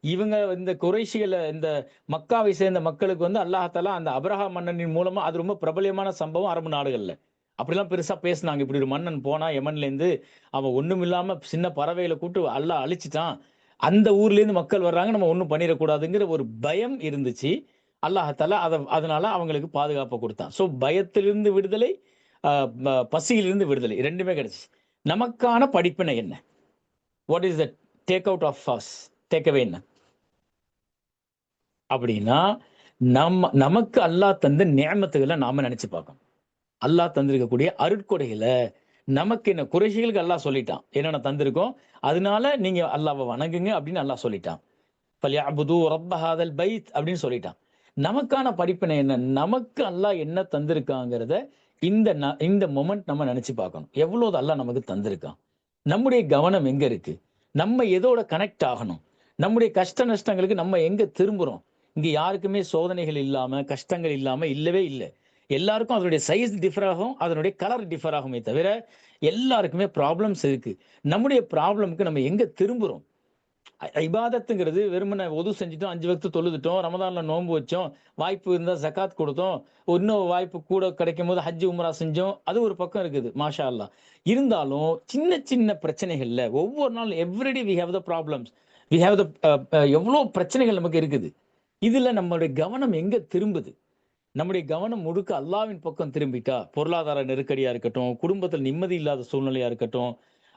இவங்க இந்த குறைஷிகள இந்த மக்காவை சேர்ந்த மக்களுக்கு வந்து அல்லாஹ் தஆலா அந்த அப்ரஹா மன்னனின் மூலமா அது ரொம்ப பிரபல்யமான சம்பவம் அரபு நாடுகள்ல. அப்படிலாம் பெருசா பேசுனாங்க. இப்படி ஒரு மன்னன் போனா யமன்லேருந்து அவன் ஒண்ணுமில்லாம சின்ன பறவைகள கூட்டு அல்லாஹ் அழிச்சுட்டான். அந்த ஊர்லேருந்து மக்கள் வர்றாங்க. நம்ம ஒண்ணும் பண்ணிறக்கூடாதுங்கிற ஒரு பயம் இருந்துச்சு. அல்லாஹ் தஆலா அதனால அவங்களுக்கு பாதுகாப்ப குடுத்தான். சோ பயத்திலிருந்து விடுதலை, அ பசியிலிருந்து விடுதலை 2மே கிடைச்சுச்சு. நமக்கான படிப்பினை என்ன? What is the take out of us? Take away என்ன? அப்படின்னா, நமக்கு அல்லாஹ் தந்த நியமத்துகள நாம நெனச்சு பார்க்கணும். அல்லாஹ் தந்திருக்கக்கூடிய அருட்கொடைகள, நமக்கு என்ன குறைஷிகளுக்கு அல்லாஹ் சொல்லிட்டான். என்னென்ன தந்திருக்கோம், அதனால நீங்க அல்லாஹ்வ வணங்குங்க அப்படின்னு அல்லாஹ் சொல்லிட்டான். "ஃபல்யஅ்புது ரப்ப ஹாதல் பைத்" அப்படின்னு சொல்லிட்டான். நமக்கான படிப்பினை என்ன? நமக்கு அல்லாஹ் என்ன தந்திருக்காங்கிறத இந்த மொமெண்ட் நம்ம நெனச்சு பார்க்கணும். எவ்வளவு அல்லாஹ் நமக்கு தந்திருக்கான். நம்முடைய கவனம் எங்க இருக்கு? நம்ம எதோட கனெக்ட் ஆகணும்? நம்முடைய கஷ்ட நஷ்டங்களுக்கு நம்ம எங்க திரும்புறோம்? இங்க யாருக்குமே சோதனைகள் இல்லாம, கஷ்டங்கள் இல்லாம இல்லவே இல்ல. எல்லாருக்கும் அதனுடைய சைஸ் டிஃபர் ஆகும். அதனுடைய கலர் டிஃபர் ஆகுமே தவிர, எல்லாருக்குமே ப்ராப்ளம்ஸ் இருக்கு. நம்முடைய ப்ராப்ளம்க்கு நம்ம எங்க திரும்புறோம்? இபாதத்துங்கிறது வெறுமனே ஒது செஞ்சுட்டோம், 5 வக்து தொழுதுட்டோம், ரமதான்ல நோன்பு வச்சோம், வாய்ப்பு இருந்தா ஜகாத் குடுத்தோம், இன்னும் வாய்ப்பு கூட கிடைக்கும்போது ஹஜ், உம்ரா செஞ்சோம். அது ஒரு பக்கம் இருக்குது. மாஷா அல்லாஹ். இருந்தாலும் சின்ன சின்ன பிரச்சனைகள்ல ஒவ்வொரு நாள் everyday we have the problems. We have the எவ்ளோ பிரச்சனைகள் நமக்கு இருக்குது. இதுல நம்மளுடைய கவனம் எங்க திரும்புது? நம்முடைய கவனம் முழுக்க அல்லாஹ்வின் பக்கம் திரும்பிட்டா, பொருளாதார நெருக்கடியா இருக்கட்டும், குடும்பத்தில நிம்மதி இல்லாத சூழ்நிலையா இருக்கட்டும்,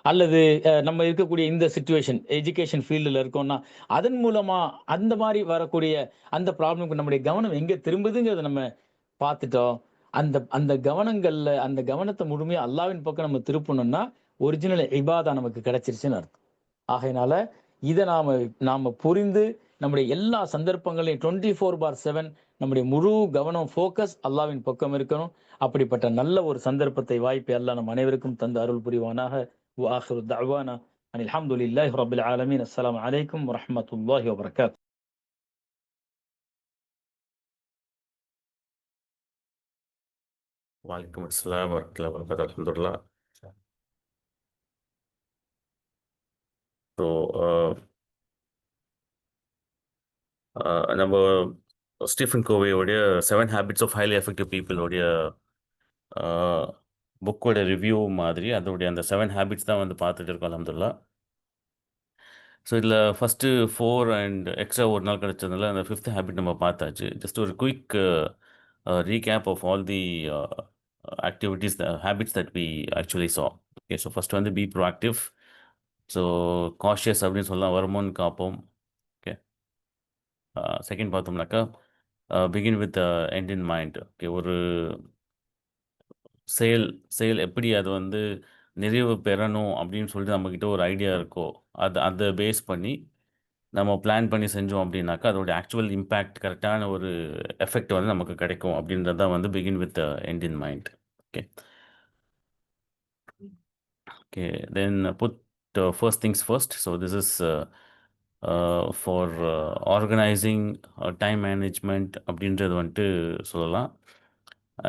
அல்லது நம்ம இருக்கக்கூடிய இந்த சிச்சுவேஷன் எஜுகேஷன் ஃபீல்டுல இருக்கோம்னா, அதன் மூலமா அந்த மாரி வரக்கூடிய அந்த ப்ராப்ளம்க்கு நம்முடைய கவனம் எங்க திரும்புதுங்கிறத நம்ம பார்த்துட்டோம். அந்த அந்த கவனங்கள்ல அந்த கவனத்த முழுமையா அல்லாஹ்வின் பக்கம் நம்ம திருப்புனோம்னா, ஒரிஜினல் இபாதா நமக்கு கிடைச்சிருச்சுன்னு அர்த்தம். ஆகையினால இத நாம நாம புரிந்து நம்முடைய எல்லா சந்தர்ப்பங்களையும் 24/7 நம்முடைய முழு கவனம் ஃபோக்கஸ் அல்லாஹ்வின் பக்கம் இருக்கணும். அப்படிப்பட்ட நல்ல ஒரு சந்தர்ப்பத்தை, வாய்ப்பை அல்லாஹ் நம் அனைவருக்கும் தந்து அருள் புரிவானாக. வ ஆகிரு தஅவானா அனில் ஹம்துலில்லாஹி ரப்பில் ஆலமீன். அஸ்ஸலாமு அலைக்கும் வரஹ்மத்துல்லாஹி வபரகாத்துஹு. வலைக்கம் அஸ்ஸலாம் வரஹ்மத்துல்லாஹி வபரகாத்துஹு. அல்ஹம்துலில்லாஹ். ஸோ நம்ம ஸ்டீஃபன் கோவேயோடைய 7 ஹேபிட்ஸ் ஆஃப் ஹைலி எஃபெக்டிவ் பீப்பிளோடைய புக்கோட ரிவ்யூ மாதிரி அதோடைய அந்த 7 ஹேபிட்ஸ் தான் வந்து பார்த்துட்டு இருக்கோம் அல்ஹம்துலில்லாஹ். ஸோ இதில் ஃபஸ்ட்டு 4 அண்ட் எக்ஸ்ட்ரா ஒரு நாள் கிடைச்சதுனால அந்த 5த் ஹேபிட் நம்ம பார்த்தாச்சு. ஜஸ்ட் ஒரு quick recap of all the activities habits that we actually saw. Okay, so first வந்து பி ப்ரோஆக்டிவ். ஸோ காஷியஸ் அப்படின்னு சொல்லலாம், வருமுன் காப்போம். ஓகே. செகண்ட் பார்த்தோம்னாக்கா begin with end in mind. Okay, ஒரு செயல் செயல் எப்படி அது வந்து நிறைவு பெறணும் அப்படின்னு சொல்லிட்டு நம்மக்கிட்ட ஒரு ஐடியா இருக்கோ, அதை பேஸ் பண்ணி நம்ம பிளான் பண்ணி செஞ்சோம் அப்படின்னாக்கா, அதோட ஆக்சுவல் இம்பேக்ட் கரெக்டான ஒரு எஃபெக்ட் வந்து நமக்கு கிடைக்கும் அப்படின்றது தான் வந்து begin with end in mind. Okay. Okay, then put first things first. So this is for organising time management அப்படின்றது வந்துட்டு சொல்லலாம்.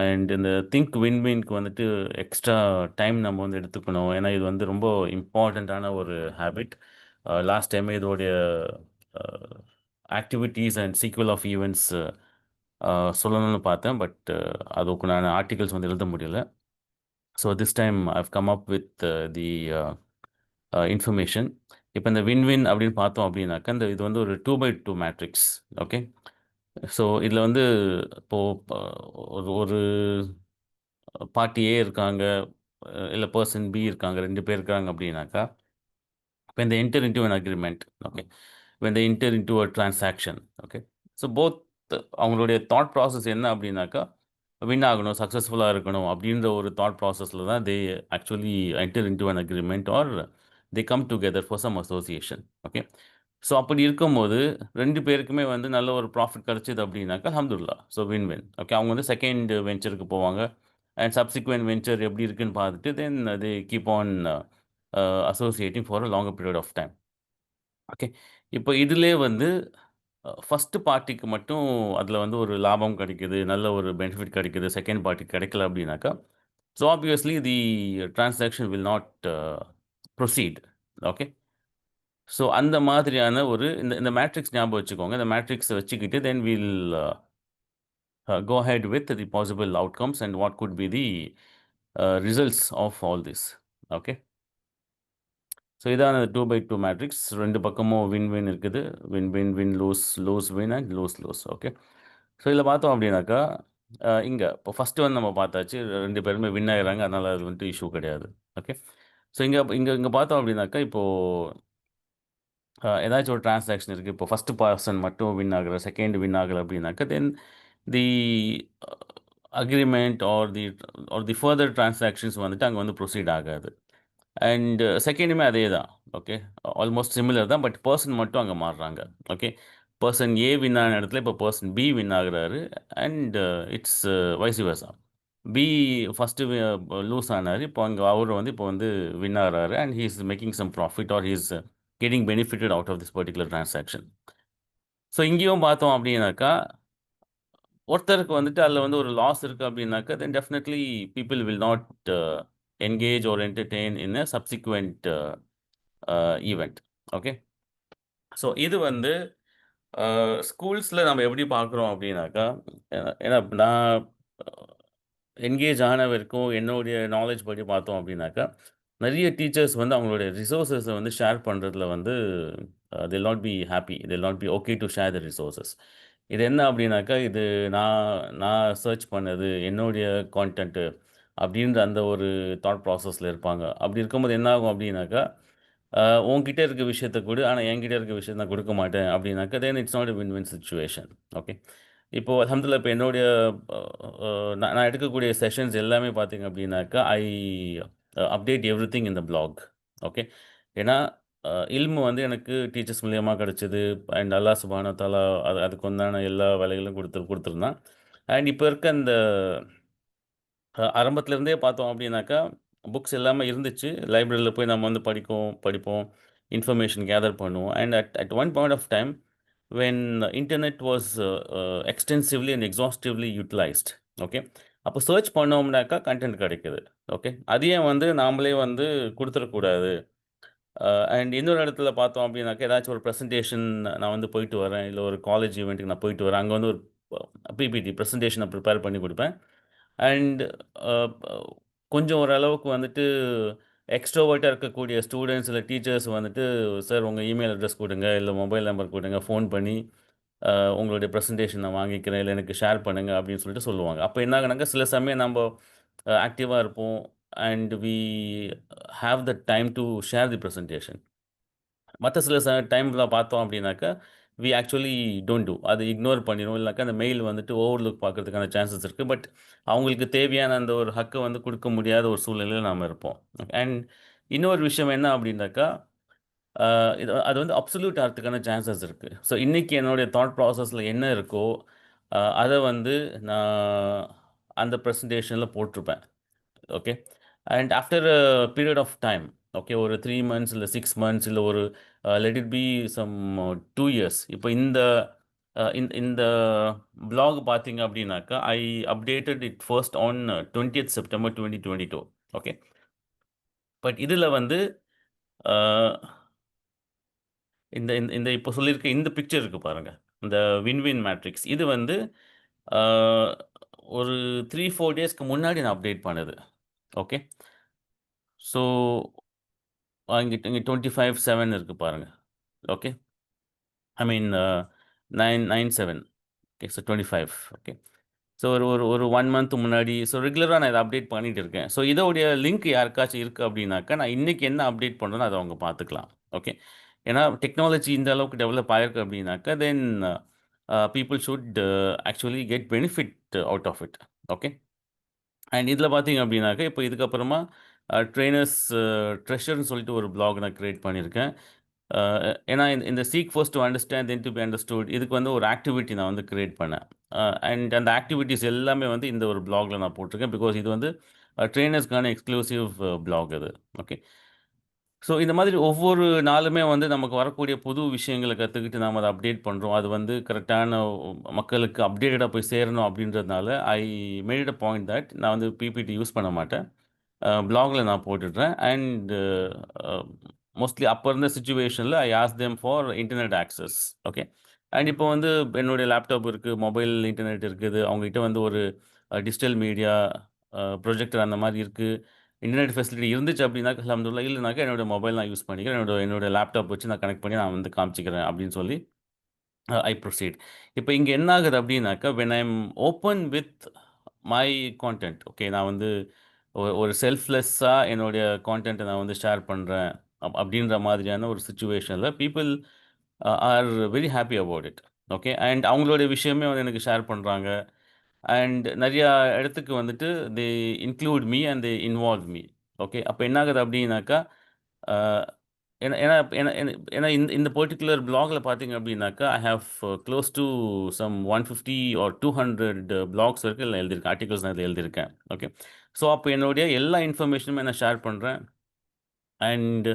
அண்ட் இந்த திங்க் வின்வின்க்கு வந்துட்டு எக்ஸ்ட்ரா டைம் நம்ம வந்து எடுத்துக்கணும். ஏன்னா இது வந்து ரொம்ப இம்பார்ட்டண்ட்டான ஒரு ஹேபிட். லாஸ்ட் டைம் இதோடைய activities and sequel of events சொல்லணும்னு பார்த்தேன். பட் அதுக்கு நான் ஆர்டிகல்ஸ் வந்து எழுத முடியல. So this time I've come up with the information. இப்போ இந்த வின் அப்படின்னு பார்த்தோம் அப்படின்னாக்கா, இது வந்து ஒரு 2x2 மேட்ரிக்ஸ். ஓகே. ஸோ இதில் வந்து இப்போது ஒரு ஒரு பார்ட்டி ஏ இருக்காங்க, இல்ல பெர்சன் பி இருக்காங்க, 2 பேர் இருக்காங்க அப்படின்னாக்கா, when they enter into an agreement, okay, when they enter into a transaction, okay, so both அவங்களுடைய தாட் ப்ராசஸ் என்ன அப்படின்னாக்கா, வின் ஆகணும், சக்ஸஸ்ஃபுல்லா இருக்கணும் அப்படின்ற ஒரு தாட் ப்ராசஸ்ல தான் they actually enter into an agreement or they come together for some association. Okay. So அப்படி இருக்கும்போது 2 பேருக்குமே வந்து நல்ல ஒரு ப்ராஃபிட் கிடைச்சது அப்படின்னாக்கா அல்ஹம்துலில்லாஹ். So win win. ஓகே, அவங்க வந்து செகண்ட் வெஞ்சருக்கு போவாங்க. அண்ட் சப்சிக்வெண்ட் வெஞ்சர் எப்படி இருக்குன்னு பார்த்துட்டு then they keep on associating for a longer period of time. Okay. இப்போ இதிலே வந்து ஃபர்ஸ்ட் பார்ட்டிக்கு மட்டும் அதில வந்து ஒரு லாபம் கிடைக்குது, நல்ல ஒரு பெனிஃபிட் கிடைக்குது. செகண்ட் பார்ட்டிக்கு கிடைக்கல அப்படின்னாக்கா, so obviously the transaction will not proceed. Okay. So அந்த மாதிரியான ஒரு இந்த இந்த மேட்ரிக்ஸ் ஞாபகம் வச்சுக்கோங்க. இந்த மேட்ரிக்ஸ வச்சுக்கிட்டு then will go ahead with the possible outcomes and what could be the results of all this. Okay. So இதான 2x2 மேட்ரிக்ஸ். 2 பக்கமும் வின் வின் இருக்குது. Win win win lose lose win and lose lose. Okay. So இதில் பார்த்தோம் அப்படின்னாக்கா, இங்கே இப்போ first வந்து நம்ம பார்த்தாச்சு. 2 பேருமே வின் ஆயிடுறாங்க. அதனால் அது வந்துட்டு இஷ்யூ கிடையாது. ஓகே. ஸோ இங்கே இங்கே இங்கே பார்த்தோம் அப்படின்னாக்கா, இப்போது ஏதாச்சும் ஒரு டிரான்சாக்ஷன் இருக்குது, இப்போ ஃபஸ்ட்டு பர்சன் மட்டும் வின் ஆகுற, செகண்ட் வின் ஆகல அப்படின்னாக்கா, then the agreement or the further transactions வந்துட்டு அங்கே வந்து ப்ரொசீட் ஆகாது. அண்ட் செகண்டுமே அதே தான். ஓகே, ஆல்மோஸ்ட் சிமிலர் தான், பட் பர்சன் மட்டும் அங்கே மாறுறாங்க. ஓகே, பர்சன் ஏ வின் ஆன இடத்துல இப்போ பர்சன் பி வின் ஆகுறாரு. And it's vice versa. B first lose ஆனார், இப்போ அங்கே அவர் வந்து இப்போ வந்து வின் ஆகிறாரு. And he is making some profit or he is getting benefitted out of this particular transaction. So இங்கேயும் பார்த்தோம் அப்படின்னாக்கா, ஒருத்தருக்கு வந்துட்டு அதில் வந்து ஒரு லாஸ் இருக்குது அப்படின்னாக்கா, then definitely people will not engage or entertain in a subsequent event. Okay, so இது வந்து ஸ்கூல்ஸில் நம்ம எப்படி பார்க்குறோம் அப்படின்னாக்கா, ஏன்னா நான் என்கேஜ் ஆன வரைக்கும் என்னுடைய நாலேஜ் படி பார்த்தோம் அப்படின்னாக்கா, நிறைய டீச்சர்ஸ் வந்து அவங்களுடைய ரிசோர்ஸஸை வந்து ஷேர் பண்ணுறதுல வந்து they'll not be happy, they'll not be okay to share the resources. இது என்ன அப்படின்னாக்கா, இது நான் நான் சர்ச் பண்ணது, என்னுடைய கான்டென்ட்டு அப்படின்ற அந்த ஒரு தாட் ப்ராசஸில் இருப்பாங்க. அப்படி இருக்கும்போது என்ன ஆகும் அப்படின்னாக்கா, உன்கிட்ட இருக்க விஷயத்த குடு, ஆனா என்கிட்ட இருக்க விஷயத்த நான் குடுக்க மாட்டேன் அப்படின்னாக்கா, then it's not a win-win situation. Okay. இப்போ அல்ஹம்துலில்லாஹ் இப்போ என்னுடைய அ அ நான் நான் எடுக்கக்கூடிய செஷன்ஸ் எல்லாமே பார்த்தீங்க அப்படின்னாக்கா, I update everything in the blog. Okay. ஏன்னா இல்மு வந்து எனக்கு டீச்சர்ஸ் மூலியமா கிடைச்சது. அண்ட் அல்லாஹ் சுப்ஹானஹு வ தஆலா அதுக்கு உண்டான எல்லா வேலைகளும் குடுத்துருந்தான். அண்ட் இப்போ இருக்க அந்த ஆரம்பத்துல இருந்தே பார்த்தோம் அப்படின்னாக்கா, புக்ஸ் எல்லாமே இருந்துச்சு. லைப்ரரியில போய் நம்ம வந்து படிப்போம். இன்ஃபர்மேஷன் கேதர் பண்ணுவோம். And at one point of time when internet was extensively and exhaustively utilised. Okay. அப்போ சர்ச் பண்ணோம்னாக்கா கன்டென்ட் கிடைக்குது. ஓகே. அதையே வந்து நாமளே வந்து குடுத்துறக்கூடாது. அண்ட் இன்னொரு இடத்துல பார்த்தோம் அப்படின்னாக்கா, ஏதாச்சும் ஒரு பிரசன்டேஷன் நான் வந்து போயிட்டு வரேன். இல்ல ஒரு காலேஜ் ஈவென்ட்க்கு நான் போயிட்டு வரேன். அங்க வந்து ஒரு பிபிடி பிரசன்டேஷன ப்ரிப்பேர் பண்ணி குடுப்பேன். அண்ட் அ ப கொஞ்சம் ஓரளவுக்கு வந்துட்டு எக்ஸ்ட்ரோவர்ட்டா இருக்கக்கூடிய ஸ்டூடண்ட்ஸ் இல்ல டீச்சர்ஸ் வந்துட்டு, "சார் உங்க இமெயில் அட்ரஸ் குடுங்க, இல்ல மொபைல் நம்பர் குடுங்க. ஃபோன் பண்ணி உங்களுடைய பிரசன்டேஷன் நான் வாங்கிக்கிறேன். இல்ல எனக்கு ஷேர் பண்ணுங்க." அப்படின்னு சொல்லிட்டு சொல்லுவாங்க. அப்ப என்ன ஆகுனாக்கா, சில சமயம் நம்ப ஆக்டிவா இருப்போம். And we have the time to share the presentation. மத்த சில டைம்ல பார்த்தோம் அப்படின்னாக்கா, வி ஆக்சுவலி டோன்ட் டூ. அது இக்னோர் பண்ணிருவோம். இல்லனாக்கா அந்த மெயில் வந்துட்டு ஓவர்லுக் பார்க்கறதுக்கான சான்சஸ் இருக்கு. பட் அவங்களுக்கு தேவையான அந்த ஒரு ஹக்க வந்து குடுக்க முடியாத ஒரு சூழ்நிலையில நாம இருப்போம். அண்ட் இன்னொரு விஷயம் என்ன அப்படின்னாக்கா, அ இது அது வந்து அப்சல்யூட் ஆறதுக்கான சான்சஸ் இருக்கு. ஸோ இன்னைக்கு என்னுடைய தாட் ப்ராசஸ்ல என்ன இருக்கோ, அத வந்து நான் அந்த பிரசன்டேஷன்ல போட்டிருப்பேன். Okay. And after a period of time, okay, ஒரு 3 மந்த்ஸ் இல்ல 6 மந்த்ஸ் இல்ல ஒரு let it be some 2 years. இப்போ இந்த ப்ளாக் பார்த்தீங்க அப்படின்னாக்கா, I updated it first on 20த் செப்டம்பர் 2022. ஓகே. பட் இதுல வந்து அ இந்த இந்த இந்த இப்போ சொல்லியிருக்க இந்த பிக்சர் இருக்கு பாருங்க. இந்த வின்-வின் மேட்ரிக்ஸ். இது வந்து அ ஒரு 3, 4 டேஸ்க்கு முன்னாடி நான் அப்டேட் பண்ணது. ஓகே. ஸோ இங்க 25/7 இருக்கு பாருங்க. ஓகே. ஐ மீன் 9/7. ஓகே. ஸோ 25. ஓகே. ஸோ ஒரு ஒரு ஒரு 1 மந்த் முன்னாடி ஸோ ரெகுலரா நான் இத அப்டேட் பண்ணிட்டு இருக்கேன். ஸோ இதோடைய லிங்க் யாருக்காச்சும் இருக்கு அப்டின்னாக்கா, நான் இன்னைக்கு என்ன அப்டேட் பண்றேனோ அத அவங்க பார்த்துக்கலாம். ஓகே. ஏன்னா டெக்னாலஜி இந்த அளவுக்கு டெவலப் ஆயிருக்கு அப்டின்னாக்கா, then people should actually get benefit out of it. Okay. And இதில பார்த்தீங்க அப்படின்னாக்கா, இப்போ இதுக்கப்புறமா ட்ரெய்னர்ஸ் ட்ரெஷர்ன்னு சொல்லிட்டு ஒரு ப்ளாக் நான் கிரியேட் பண்ணியிருக்கேன். அ ஏன்னா இந்த seek first to understand then to be understood இதுக்கு வந்து ஒரு ஆக்டிவிட்டி நான் வந்து கிரியேட் பண்ணேன். அண்ட் அந்த ஆக்டிவிட்டீஸ் எல்லாமே வந்து இந்த ஒரு ப்ளாக்ல நான் போட்டிருக்கேன். பிகாஸ் இது வந்து ட்ரெய்னர்ஸ்க்கான எக்ஸ்க்ளூசிவ் ப்ளாக் இது. ஓகே. ஸோ இந்த மாதிரி ஒவ்வொரு நாளுமே வந்து நமக்கு வரக்கூடிய புது விஷயங்கள கத்துக்கிட்டு நாம அத அப்டேட் பண்றோம். அது வந்து கரெக்ட்டான மக்களுக்கு அப்டேட்டடா போய் சேரணும் அப்படின்றதுனால, I made it a point that நான் வந்து பிபிடி யூஸ் பண்ண மாட்டேன். ப்ளாக்ல நான் போட்டுடுறேன். அண்ட் அ மோஸ்ட்லி அப்ப இருந்த சிச்சுவேஷன்ல I ask them for internet access. Okay. And இப்போ வந்து என்னுடைய லேப்டாப் இருக்கு, மொபைல் இன்டர்நெட் இருக்குது. அவங்ககிட்ட வந்து ஒரு டிஜிட்டல் மீடியா ப்ரொஜெக்டர் அந்த மாரி இருக்கு. இன்டர்நெட் ஃபெசிலிட்டி இருந்துச்சு அப்படின்னாக்கா அல்ஹம்துலில்லாஹ். இல்லனாக்கா என்னோட மொபைல் நான் யூஸ் பண்ணிக்கிறேன். என்னோட லேப்டாப் வச்சு நான் கனெக்ட் பண்ணி நான் வந்து காமிச்சுக்கிறேன் அப்படின்னு சொல்லி ஐ ப்ரொசீட். இப்ப இங்க என்ன ஆகுது அப்படின்னாக்கா, when I am open with my content. Okay. நான் வந்து ஒரு செல்ஃப்லெஸ்ஸா என்னுடைய கான்டென்ட்ட நான் வந்து ஷேர் பண்றேன். அப்படின்ற மாதிரியான ஒரு சிச்சுவேஷனில் people are very happy about it. Okay. And அவங்களுடைய விஷயமே வந்து எனக்கு ஷேர் பண்ணுறாங்க. அண்ட் நிறையா இடத்துக்கு வந்துட்டு they include me and they involve me. Okay. அப்போ என்ன ஆகுது அப்படின்னாக்கா, அஹ், ஏன்னா ஏன்னா ஏன்னா ஏன்னா ஏன்னா இந்த இந்த பர்ட்டிகுலர் பிளாகில் பார்த்தீங்க அப்படின்னாக்கா, I have close to some 150 or 200 blogs வரைக்கும் இதில் எழுதியிருக்கேன், ஆர்டிகல்ஸ் நான் இதில் எழுதியிருக்கேன். ஓகே. ஸோ அப்போ என்னுடைய எல்லா இன்ஃபர்மேஷனுமே நான் ஷேர் பண்ணுறேன். அண்ட்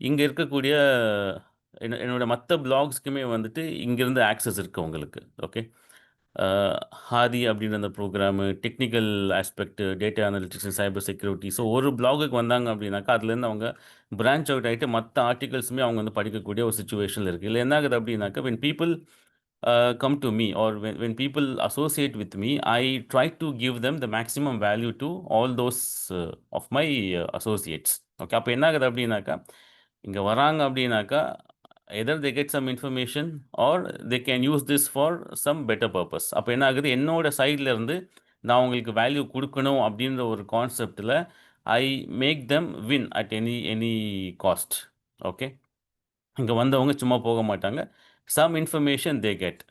இங்க இருக்கக்கூடிய என்னோட மத்த பிளாக்ஸ்க்குமே வந்துட்டு இங்கேருந்து ஆக்சஸ் இருக்கு உங்களுக்கு. ஓகே. அ ஹாதி அப்படின்ற அந்த programme, technical aspect, data analytics, cyber security. So ஒரு பிளாகுக்கு வந்தாங்க அப்படின்னாக்கா, அதுலேருந்து அவங்க பிரான்ச் அவுட் ஆயிட்டு மத்த ஆர்டிகல்ஸுமே அவங்க வந்து படிக்கக்கூடிய ஒரு சிச்சுவேஷன்ல இருக்கு. இதுல என்ன ஆகுது அப்படின்னாக்கா, when people come to me, or when people associate with me, I try to give them the maximum value to all those of my associates. Okay. அப்போ என்ன ஆகுது அப்படின்னாக்கா, இங்கே வராங்க அப்படின்னாக்கா, either they get some information or they can use this for some better purpose. அப்போ என்ன ஆகுது, என்னோட சைடில் இருந்து நான் அவங்களுக்கு வேல்யூ கொடுக்கணும் அப்படின்ற ஒரு கான்செப்டில் I make them win at any cost. Okay. இங்கே வந்தவங்க சும்மா போக மாட்டாங்க. Some information they get.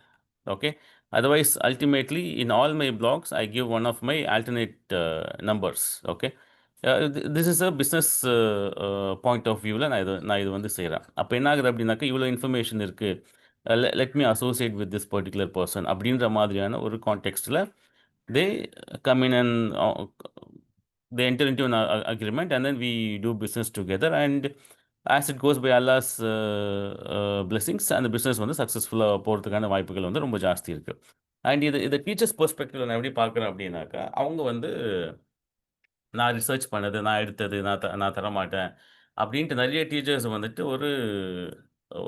Okay. Otherwise ultimately in all my blogs I give one of my alternate numbers. Okay. This is a business point of வியூவில் நான் இது வந்து செய்கிறேன். அப்போ என்ன ஆகுது அப்படின்னாக்கா, இவ்வளோ இன்ஃபர்மேஷன் இருக்குது, let me associate with this particular person அப்படின்ற மாதிரியான ஒரு கான்டெக்ஸ்டில் they come in and they enter into an agreement, and then we do business together. And as it goes by Allah's blessings, அந்த பிஸ்னஸ் வந்து சக்ஸஸ்ஃபுல்லாக போகிறதுக்கான வாய்ப்புகள் வந்து ரொம்ப ஜாஸ்தி இருக்குது. அண்ட் இது டீச்சர்ஸ் பெர்ஸ்பெக்டிவ்ல நான் எப்படி பார்க்குறேன் அப்படின்னாக்கா, அவங்க வந்து நான் ரிசர்ச் பண்ணது, நான் எடுத்தது, நான் தரமாட்டேன் அப்படின்ட்டு நிறைய டீச்சர்ஸ் வந்துட்டு ஒரு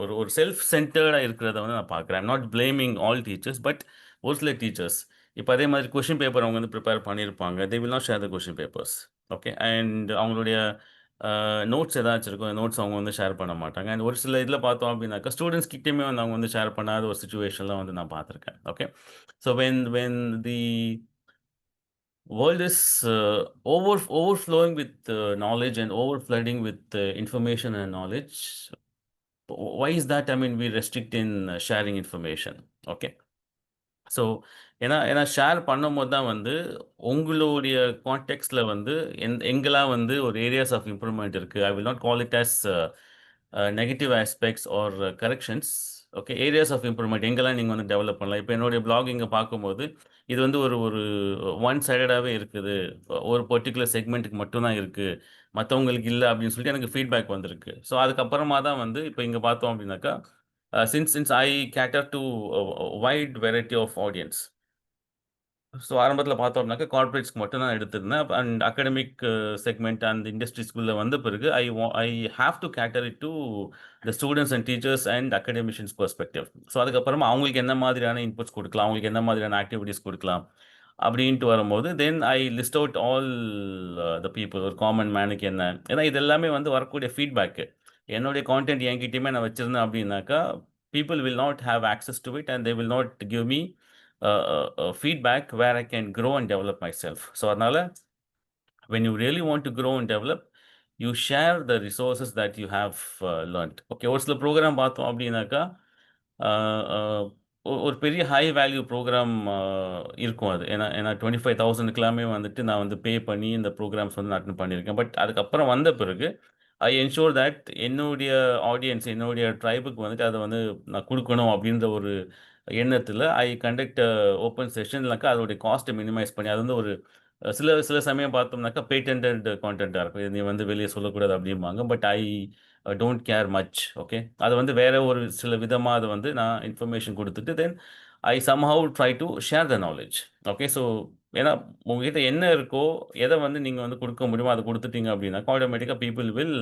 ஒரு ஒரு செல்ஃப் சென்டர்டா இருக்கிறத வந்து நான் பார்க்குறேன். I'm not blaming all teachers, but ஒரு சில டீச்சர்ஸ் இப்போ அதே மாதிரி கொஷின் பேப்பர் அவங்க வந்து ப்ரிப்பேர் பண்ணியிருப்பாங்க. They will not share the question papers. Okay. And அவங்களுடைய நோட்ஸ் ஏதாச்சும் இருக்கும், நோட்ஸ் அவங்க வந்து ஷேர் பண்ண மாட்டாங்க. அண்ட் ஒரு சில இதில் பார்த்தோம் அப்படின்னாக்கா, ஸ்டூடெண்ட்ஸ் கிட்டேயுமே வந்து அவங்க வந்து ஷேர் பண்ணாத ஒரு சுச்சுவேஷன்லாம் வந்து நான் பார்த்துருக்கேன். Okay. So when the world is overflowing with knowledge and overflooding with information and knowledge. Why is that? I mean, we restrict in sharing information. Okay. So ஏன்னா ஏன்னா ஷேர் பண்ணும்போது தான் வந்து உங்களுடைய கான்டெக்ட்ல வந்து எங்கெல்லாம் வந்து ஒரு ஏரியாஸ் ஆஃப் இம்ப்ரூவ்மெண்ட் இருக்குது. I will not call it as negative aspects or corrections. Okay. Areas of improvement எங்கெல்லாம் நீங்கள் வந்து டெவலப் பண்ணலாம். இப்போ என்னுடைய பிளாக் இங்கே பார்க்கும்போது இது வந்து ஒரு ஒரு ஒன் சைடடாகவே இருக்குது, ஒரு பர்டிகுலர் செக்மெண்ட்டுக்கு மட்டும்தான் இருக்குது, மற்றவங்களுக்கு இல்லை அப்படின்னு சொல்லிட்டு எனக்கு ஃபீட்பேக் வந்திருக்கு. ஸோ அதுக்கப்புறமா தான் வந்து இப்போ இங்கே பார்த்தோம் அப்படின்னாக்கா, since I cater to a wide variety of audience. So ஆரம்பத்தில் பார்த்தோம்னாக்கா கார்ப்பரேட்ஸ்க்கு மட்டும் தான் எடுத்திருந்தேன். அண்ட் அகடமிக் செக்மெண்ட் அண்ட் இண்டஸ்ட்ரீஸ்குள்ளே வந்த பிறகு I have to cater it to the students and teachers and academicians perspective. So அதுக்கப்புறமா அவங்களுக்கு என்ன மாதிரியான இன்புட்ஸ் கொடுக்கலாம், அவங்களுக்கு என்ன மாதிரியான ஆக்டிவிட்டீஸ் கொடுக்கலாம் அப்படின்ட்டு வரும்போது then I list out all the people. ஒரு காமன் மேனுக்கு என்ன, ஏன்னா இது எல்லாமே வந்து வரக்கூடிய ஃபீட்பேக்கு. என்னுடைய கான்டென்ட் என்கிட்டயுமே நான் வச்சுருந்தேன் அப்படின்னாக்கா, people will not have access to it and they will not give me feedback where I can grow and develop myself. So அதனால when you really want to grow and develop, you share the resources that you have learned. Okay. ஒரு சில program பார்த்தோம் அப்படின்னாக்கா, ஒரு பெரிய high value program இருக்கும் அது. ஏன்னா ஏன்னா 25,000க்குலாமே வந்துட்டு நான் வந்து பே பண்ணி இந்த ப்ரோக்ராம்ஸ் வந்து நான் அட்டெண்ட் பண்ணியிருக்கேன். பட் அதுக்கப்புறம் வந்த பிறகு ஐ என்ஷூர் தட் என்னுடைய ஆடியன்ஸ், என்னுடைய ட்ரைபுக்கு வந்துட்டு அதை வந்து நான் கொடுக்கணும் அப்படின்ற ஒரு எண்ணத்தில் ஐ கண்டக்ட் ஓப்பன் செஷன்லக்கா அதோடைய காஸ்ட்டை மினிமைஸ் பண்ணி, அது வந்து ஒரு சில சில சமயம் பார்த்தோம்னாக்கா பேட்டன்டட் கான்டென்ட்டாக இருக்கும். இது நீ வந்து வெளியே சொல்லக்கூடாது அப்படிம்பாங்க. But I don't care much. Okay. அது வந்து வேற ஒரு சில விதமாக அதை வந்து நான் இன்ஃபர்மேஷன் கொடுத்துட்டு then I somehow try to share the knowledge. Okay. So ஏன்னா உங்ககிட்ட என்ன இருக்கோ, எதை வந்து நீங்கள் வந்து கொடுக்க முடியுமோ அதை கொடுத்துட்டீங்க அப்படின்னா ஆட்டோமேட்டிக்காக people will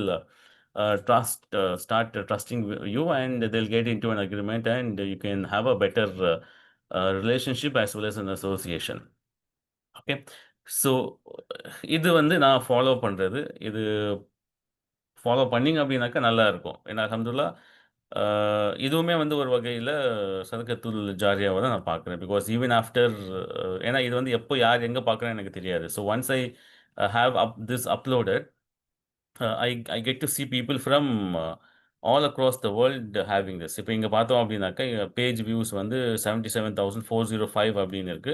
start trusting you, and they'll get into an agreement, and you can have a better relationship as well as an association. Okay. So இது வந்து நான் ஃபாலோ பண்ணுறது. இது ஃபாலோ பண்ணிங்க அப்படின்னாக்கா நல்லா இருக்கும். ஏன்னா அல்ஹம்துலில்லாஹ் இதுவுமே வந்து ஒரு வகையில் சதகத்துல் ஜாரியாவை தான் நான் பார்க்குறேன். பிகாஸ் ஈவன் ஆஃப்டர் ஏன்னா இது வந்து எப்போ யார் எங்கே பார்க்குறேன்னு எனக்கு தெரியாது. So once I have this uploaded, I get to see people from all across the world having this. இப்போ இங்க பார்த்தோம் அப்படின்னாக்கா, பேஜ் வியூஸ் வந்து 77,405 அப்படின்னு இருக்கு.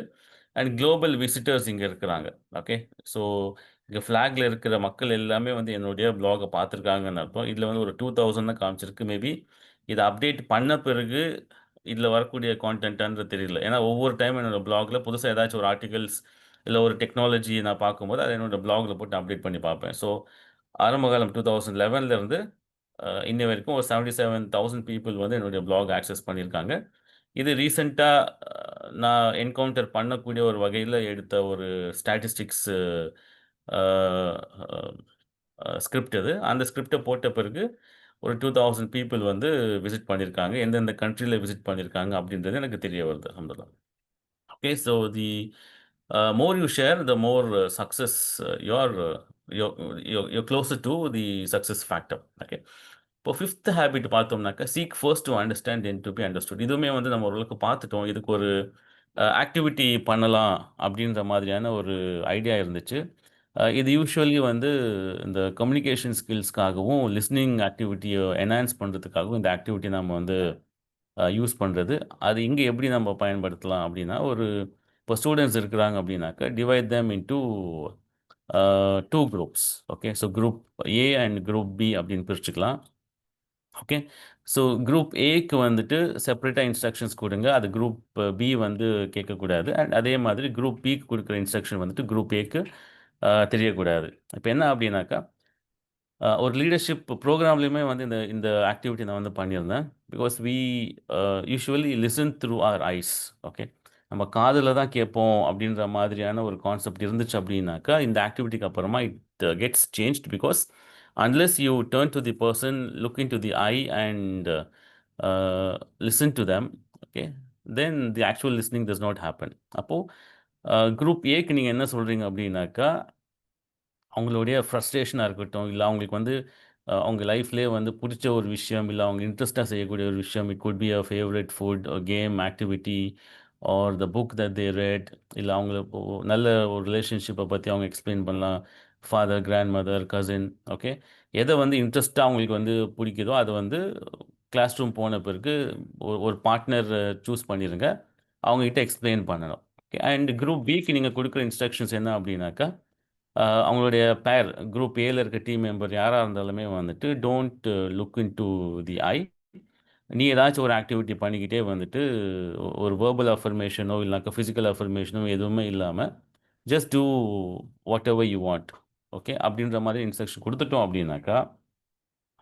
அண்ட் குளோபல் விசிட்டர்ஸ் இங்க இருக்கிறாங்க. ஓகே. ஸோ இங்க ஃபிளாக்ல இருக்கிற மக்கள் எல்லாமே வந்து என்னுடைய ப்ளாக பார்த்துருக்காங்கன்னு அர்த்தம். இதுல வந்து ஒரு 2000 தான் காமிச்சிருக்கு. மேபி இத அப்டேட் பண்ண பிறகு இதுல வரக்கூடிய கான்டென்ட்டான்றது தெரியல. ஏன்னா ஒவ்வொரு டைம் என்னோட ப்ளாக்ல புதுசா ஏதாச்சும் ஒரு ஆர்டிகிள்ஸ், இல்ல ஒரு டெக்னாலஜி நான் பார்க்கும்போது, அத என்னோட ப்ளாக்ல போட்டு அப்டேட் பண்ணி பார்ப்பேன். ஸோ ஆரம்ப காலம் 2011ல இருந்து இன்னை வரைக்கும் ஒரு 77,000 பீப்பிள் வந்து என்னுடைய ப்ளாக் ஆக்சஸ் பண்ணியிருக்காங்க. இது ரீசென்ட்டா நான் என்கவுண்டர் பண்ணக்கூடிய ஒரு வகையில எடுத்த ஒரு ஸ்டாட்டிஸ்டிக்ஸ் அ ஸ்கிரிப்ட் அது. அந்த ஸ்கிரிப்ட்ட போட்ட பிறகு ஒரு 2000 பீப்பிள் வந்து விசிட் பண்ணியிருக்காங்க. எந்தெந்த கண்ட்ரில விசிட் பண்ணியிருக்காங்க அப்படின்றது எனக்கு தெரிய வருது. அல்ஹம்துலில்லாஹ். Okay, so the more you share, the more success you're closer to the success factor. Okay. இப்போ ஃபிஃப்த் ஹேபிட் பார்த்தோம்னாக்கா, seek first to understand then to be understood. இதுவுமே வந்து நம்ம ஓரளவுக்கு பார்த்துட்டோம். இதுக்கு ஒரு ஆக்டிவிட்டி பண்ணலாம் அப்படின்ற மாதிரியான ஒரு ஐடியா இருந்துச்சு. இது யூசுவலி வந்து இந்த கம்யூனிகேஷன் ஸ்கில்ஸ்க்காகவும், லிஸ்னிங் ஆக்டிவிட்டிய என்ஹான்ஸ் பண்றதுக்காகவும் இந்த ஆக்டிவிட்டி நம்ம வந்து யூஸ் பண்றது. அது இங்க எப்படி நம்ம பயன்படுத்தலாம் அப்படின்னா, இப்போ ஸ்டூடண்ட்ஸ் இருக்கிறாங்க அப்படின்னாக்கா, divide them into 2 groups. Okay. So group A and group B அப்படின்னு பிரிச்சுக்கலாம். ஓகே. ஸோ குரூப் ஏக்கு வந்துட்டு செப்பரேட்டா இன்ஸ்ட்ரக்ஷன்ஸ் குடுங்க. அது குரூப் பி வந்து கேட்கக்கூடாது. அண்ட் அதே மாதிரி குரூப் பிக்கு குடுக்குற இன்ஸ்ட்ரக்ஷன் வந்துட்டு குரூப் ஏக்கு தெரியக்கூடாது. இப்ப என்ன அப்படின்னாக்கா, ஒரு லீடர்ஷிப் ப்ரோகிராம்லயுமே வந்து இந்த இந்த ஆக்டிவிட்டி நான் வந்து பண்ணியிருந்தேன். Because usually listen through our ears. Okay. நம்ம காதுல தான் கேட்போம் அப்படின்ற மாதிரியான ஒரு கான்செப்ட் இருந்துச்சு அப்படின்னாக்கா, இந்த ஆக்டிவிட்டிக்கு அப்புறமா it gets changed. Because unless you turn to the person, look into the I and listen to them. Okay. Then the actual listening does not happen. அப்போ குரூப் ஏக்கு நீங்க என்ன சொல்றீங்க அப்படின்னாக்கா, அவங்களுடைய ஃப்ரஸ்ட்ரேஷனா இருக்கட்டும், இல்ல அவங்களுக்கு வந்து அவங்க லைஃப்லயே வந்து புடிச்ச ஒரு விஷயம், இல்ல அவங்க இன்ட்ரெஸ்ட்டா செய்யக்கூடிய ஒரு விஷயம். It could be a favourite food, a game, activity R the book that they red. இல்ல அவங்கள இப்போ நல்ல ஒரு ரிலேஷன்ஷிப்ப பத்தி அவங்க எக்ஸ்பிளைன் பண்ணலாம். Father, grandmother, cousin. Okay. எத வந்து இன்ட்ரெஸ்ட்டா அவங்களுக்கு வந்து புடிக்குதோ, அத வந்து கிளாஸ் ரூம் போன பிறகு ஒரு பார்ட்னர் சூஸ் பண்ணிருங்க. அவங்க கிட்ட எக்ஸ்பிளைன் பண்ணணும். ஓகே. அண்ட் குரூப் பிக்கு நீங்க குடுக்குற இன்ஸ்ட்ரக்ஷன்ஸ் என்ன அப்படின்னாக்கா, அவங்களுடைய பேர் குரூப் ஏல இருக்க டீம் மெம்பர் யாரா இருந்தாலுமே வந்துட்டு, டோன்ட் லுக் இன்டூ தி ஐ. நீ ஏதாச்சும் ஒரு ஆக்டிவிட்டி பண்ணிக்கிட்டே வந்துட்டு, ஒரு வெர்பல் அஃபர்மேஷனோ, இல்லனாக்கா பிசிக்கல் அஃபர்மேஷனோ எதுவுமே இல்லாம, just do whatever you want. Okay. அப்படின்ற மாரி இன்ஸ்ட்ரக்ஷன் குடுத்துட்டோம் அப்படின்னாக்கா,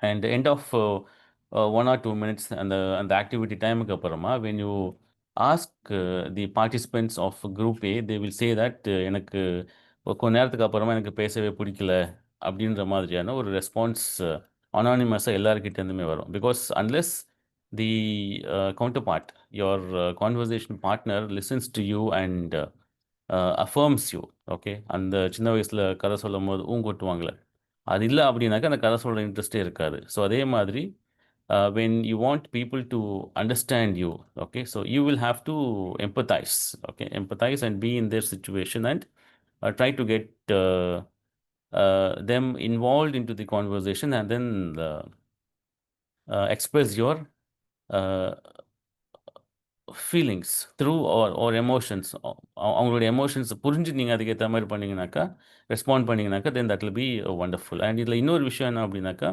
and end of 1 or 2 minutes அந்த அந்த ஆக்டிவிட்டி டைமுக்கு அப்புறமா, when you ask the participants of group A, they will say that எனக்கு கொஞ்ச நேரத்துக்கு அப்புறமா எனக்கு பேசவே பிடிக்கல, அப்படின்ற மாதிரியான ஒரு ரெஸ்பான்ஸ் அனானிமஸா எல்லார்கிட்ட இருந்துமே வரும். Because unless the counter part, your conversation partner listens to you and affirms you. Okay. அந்த சின்ன வயசுல கதை சொல்லும்போது கொட்டுவாங்கல்ல. அது இல்ல அப்படின்னாக்கா, அந்த கதை சொல்ற இன்ட்ரெஸ்ட்டே இருக்காது. ஸோ அதே மாதிரி when you want people to understand you, okay, so you will have to empathize. Okay. Empathize and be in their situation and try to get them involved into the conversation, and then express your uh, feelings through or emotions. அவங்களுடைய emotions புரிஞ்சு நீங்க அதுக்கேத்த மாரி பண்ணீங்கனாக்கா, respond பண்ணீங்கனாக்கா, then that will be wonderful. And இதுல இன்னொரு விஷயம் என்ன அப்படின்னாக்கா,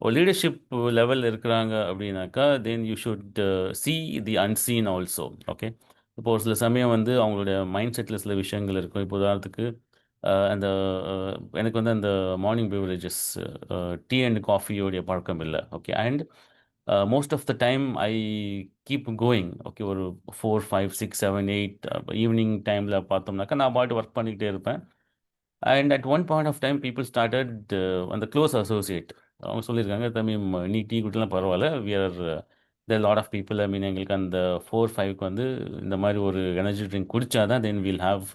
ஒரு லீடர்ஷிப் லெவல்ல இருக்கிறாங்க அப்படின்னாக்கா, then you should sea the unseen also. Okay. இப்போ ஒரு சில சமயம் வந்து அவங்களுடைய மைண்ட் செட்ல சில விஷயங்கள் இருக்கும். இப்போ உதாரணத்துக்கு அந்த எனக்கு வந்து அந்த மார்னிங் பிவரேஜஸ் டீ அண்ட் காஃபியோடைய பழக்கம் இல்ல. Okay. And most of the time I keep going. Okay. ஒரு 4, 5, 6, 7, 8 ஈவினிங் டைம்ல பார்த்தோம்னாக்கா, நான் பாட்டு ஒர்க் பண்ணிக்கிட்டே இருப்பேன். And at one point of time people started அந்த க்ளோஸ் அசோசியேட். அவங்க சொல்லியிருக்காங்க, "தம்பி நீ டீ குடிக்கலாம் பரவால்ல. We are there lot of people. I mean எங்களுக்கு அந்த 4, 5க்கு வந்து இந்த மாரி ஒரு எனர்ஜி ட்ரிங்க் குடிச்சா தான் then will have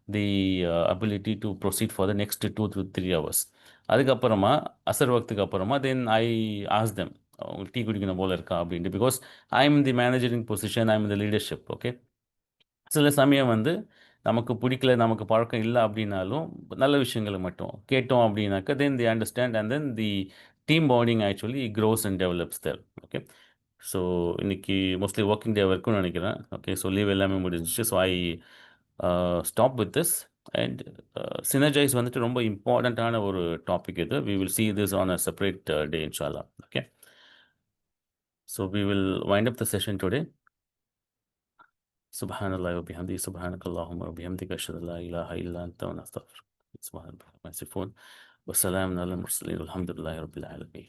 the ability to proceed for the next 2 to 3 hours." அதுக்கப்புறமா அசர் வக்துக்கு அப்புறமா தென் ஐ ஆஸ்க் தெம், "உங்களுக்கு டீ குடிக்கணும் போல இருக்கா?" அப்படின்ட்டு. Because I am the managing position, I am the leadership. Okay. சில சமயம் வந்து நமக்கு பிடிக்கல, நமக்கு பழக்கம் இல்ல அப்படின்னாலும், நல்ல விஷயங்கள மட்டும் கேட்டோம் அப்படின்னாக்கா, then they understand and then the team bonding actually grows and develops there. Okay. So இன்னைக்கு மோஸ்ட்லி ஒர்க்கிங் டே இருக்கும்னு நினைக்கிறேன். ஓகே. ஸோ லீவ் எல்லாமே முடிஞ்சிச்சு. So I stop with this and synergise வந்துட்டு ரொம்ப இம்பார்ட்டண்ட்டான ஒரு டாபிக் இது. We will see this on a separate day இன்ஷால்லா. Okay. So we will wind up the session today. سبحان الله وبحمده سبحانك اللهم وبحمدك أشهد أن لا إله إلا أنت ونستغفرك. سبحان الله ما يصفون والسلام على المرسلين والحمد لله رب العالمين.